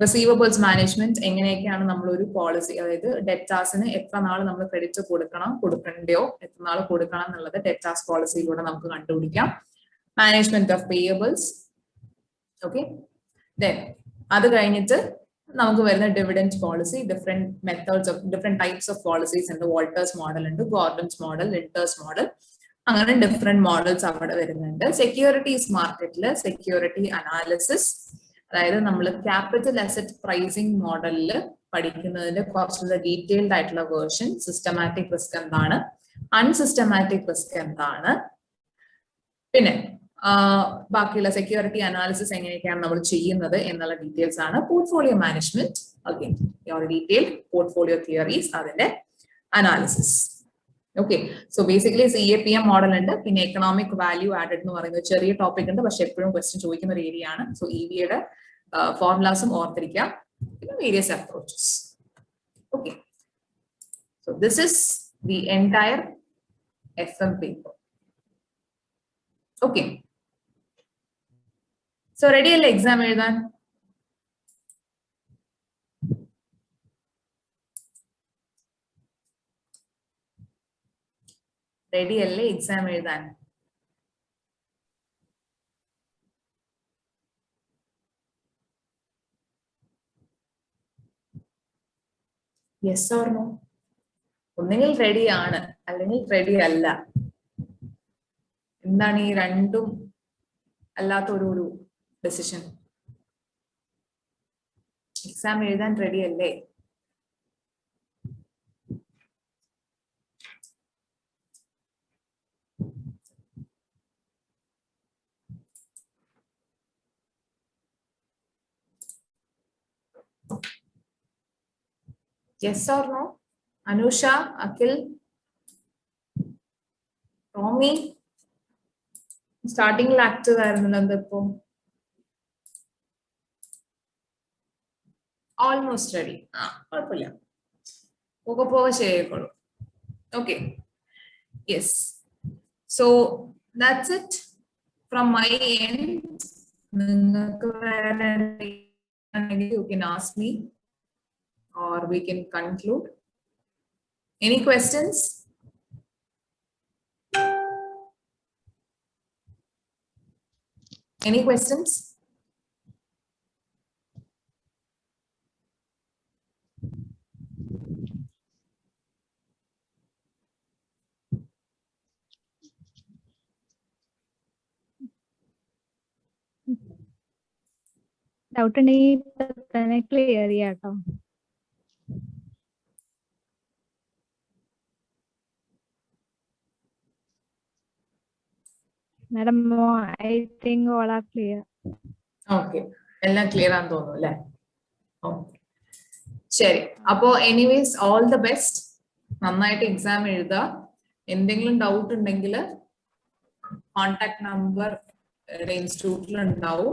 റിസീവബിൾസ് മാനേജ്മെന്റ്, എങ്ങനെയൊക്കെയാണ് നമ്മൾ ഒരു പോളിസി, അതായത് ഡെറ്റാസിന് എത്ര നാൾ നമ്മൾ ക്രെഡിറ്റ് കൊടുക്കണം, കൊടുക്കണ്ടയോ, എത്ര നാൾ കൊടുക്കണം എന്നുള്ളത് ഡെറ്റാസ് പോളിസിയിലൂടെ നമുക്ക് കണ്ടുപിടിക്കാം. Management of payables. Okay, then അത് കഴിഞ്ഞിട്ട് നമുക്ക് വരുന്ന dividend policy. Different methods of different types of policies ഉണ്ട്. വോൾട്ടേഴ്സ് മോഡൽ ഉണ്ട്, ഗോർഡൻസ് മോഡൽ, ലിൻഡേഴ്സ് മോഡൽ, അങ്ങനെ ഡിഫറെന്റ് മോഡൽസ് അവിടെ വരുന്നുണ്ട്. സെക്യൂരിറ്റീസ് മാർക്കറ്റിൽ സെക്യൂരിറ്റി അനാലിസിസ്, അതായത് നമ്മൾ ക്യാപിറ്റൽ അസറ്റ് പ്രൈസിംഗ് മോഡലിൽ പഠിക്കുന്നതിന്റെ കുറച്ചുകൂടെ ഡീറ്റെയിൽഡ് ആയിട്ടുള്ള വേർഷൻ. സിസ്റ്റമാറ്റിക് റിസ്ക് എന്താണ്, അൺസിസ്റ്റമാറ്റിക് റിസ്ക് എന്താണ്, പിന്നെ ബാക്കിയുള്ള സെക്യൂരിറ്റി അനാലിസിസ് എങ്ങനെയൊക്കെയാണ് നമ്മൾ ചെയ്യുന്നത് എന്നുള്ള ഡീറ്റെയിൽസ് ആണ്. Portfolio management, okay, detailed portfolio theories, അതിന്റെ analysis. Okay, so basically CAPM model ഉണ്ട്. പിന്നെ എക്കണോമിക് വാല്യൂ ആഡഡ് എന്ന് പറയുന്ന ചെറിയ ടോപ്പിക് ഉണ്ട്, പക്ഷെ എപ്പോഴും ക്വസ്റ്റ്യൻ ചോദിക്കുന്ന ഒരു ഏരിയ ആണ്. സോ EVയുടെ ഫോർമുലാസും ഓർത്തിരിക്കാം. പിന്നെ various approaches. Okay, so this is the entire FM paper. Okay, so ready അല്ലേ എക്സാം എഴുതാൻ? റെഡി അല്ലേ എക്സാം എഴുതാൻ? Yes or no? ഒന്നുകിൽ റെഡി ആണ്, അല്ലെങ്കിൽ റെഡി അല്ല. എന്താണ് ഈ രണ്ടും അല്ലാത്ത ഒരു ഡെസിഷൻ? എക്സാം എഴുതാൻ റെഡി അല്ലേ? Yes or no? Anusha, Akhil, Romy, starting active ആയിരുന്നല്ലോ ഇപ്പോ. Almost ready. കുഴപ്പമില്ല, പോകെ ശരിയായിക്കോളൂ. Okay, yes. So that's it from my end. നിങ്ങൾക്ക് you can ask me or we can conclude. Any questions? Any questions? Doubt ഉണ്ടെങ്കിൽ ഇപ്പൊ തന്നെ clear ചെയ്യാം കേട്ടോ. Madam I think all are clear. Okay, എല്ലാം ക്ലിയർ ആണെന്ന് തോന്നുന്നു അല്ലേ? ഓക്കെ, ശരി. അപ്പോ എനിവേസ് ഓൾ ദ ബെസ്റ്റ്. നന്നായിട്ട് എക്സാം എഴുതുക. എന്തെങ്കിലും ഡൗട്ട് ഉണ്ടെങ്കിൽ കോൺടാക്ട് നമ്പർ ഇൻസ്റ്റിറ്റ്യൂട്ടിൽ ഉണ്ടാവും.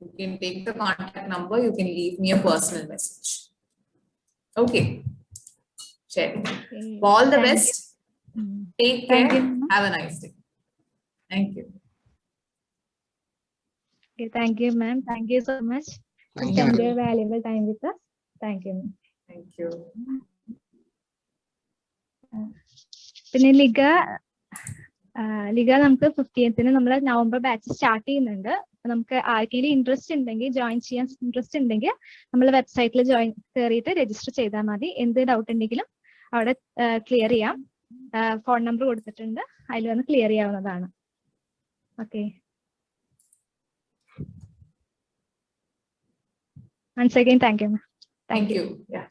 You can take the contact number. You can leave me a personal message. Okay. Sure. All the best. Take care. Thank you. Have a nice day. Thank you. Okay, thank you, ma'am. Thank you so much for Thank spending you. your valuable time with us. Thank you. Thank you. പിന്നെ Liga നമുക്ക് 15th നമ്മൾ November batch start ചെയ്യുന്നുണ്ട്. നമുക്ക് ആർക്കെങ്കിലും interest ഉണ്ടെങ്കിൽ join ചെയ്യാൻ interest ഉണ്ടെങ്കിൽ നമ്മൾ വെബ്സൈറ്റിൽ കയറിയിട്ട് രജിസ്റ്റർ ചെയ്താൽ മതി. എന്ത് ഡൗട്ട് ഉണ്ടെങ്കിലും അവിടെ ക്ലിയർ ചെയ്യാം. ഫോൺ നമ്പർ കൊടുത്തിട്ടുണ്ട്, അതിൽ വന്ന് ക്ലിയർ ചെയ്യാവുന്നതാണ്. Okay, once again thank you. Thank you. Yeah.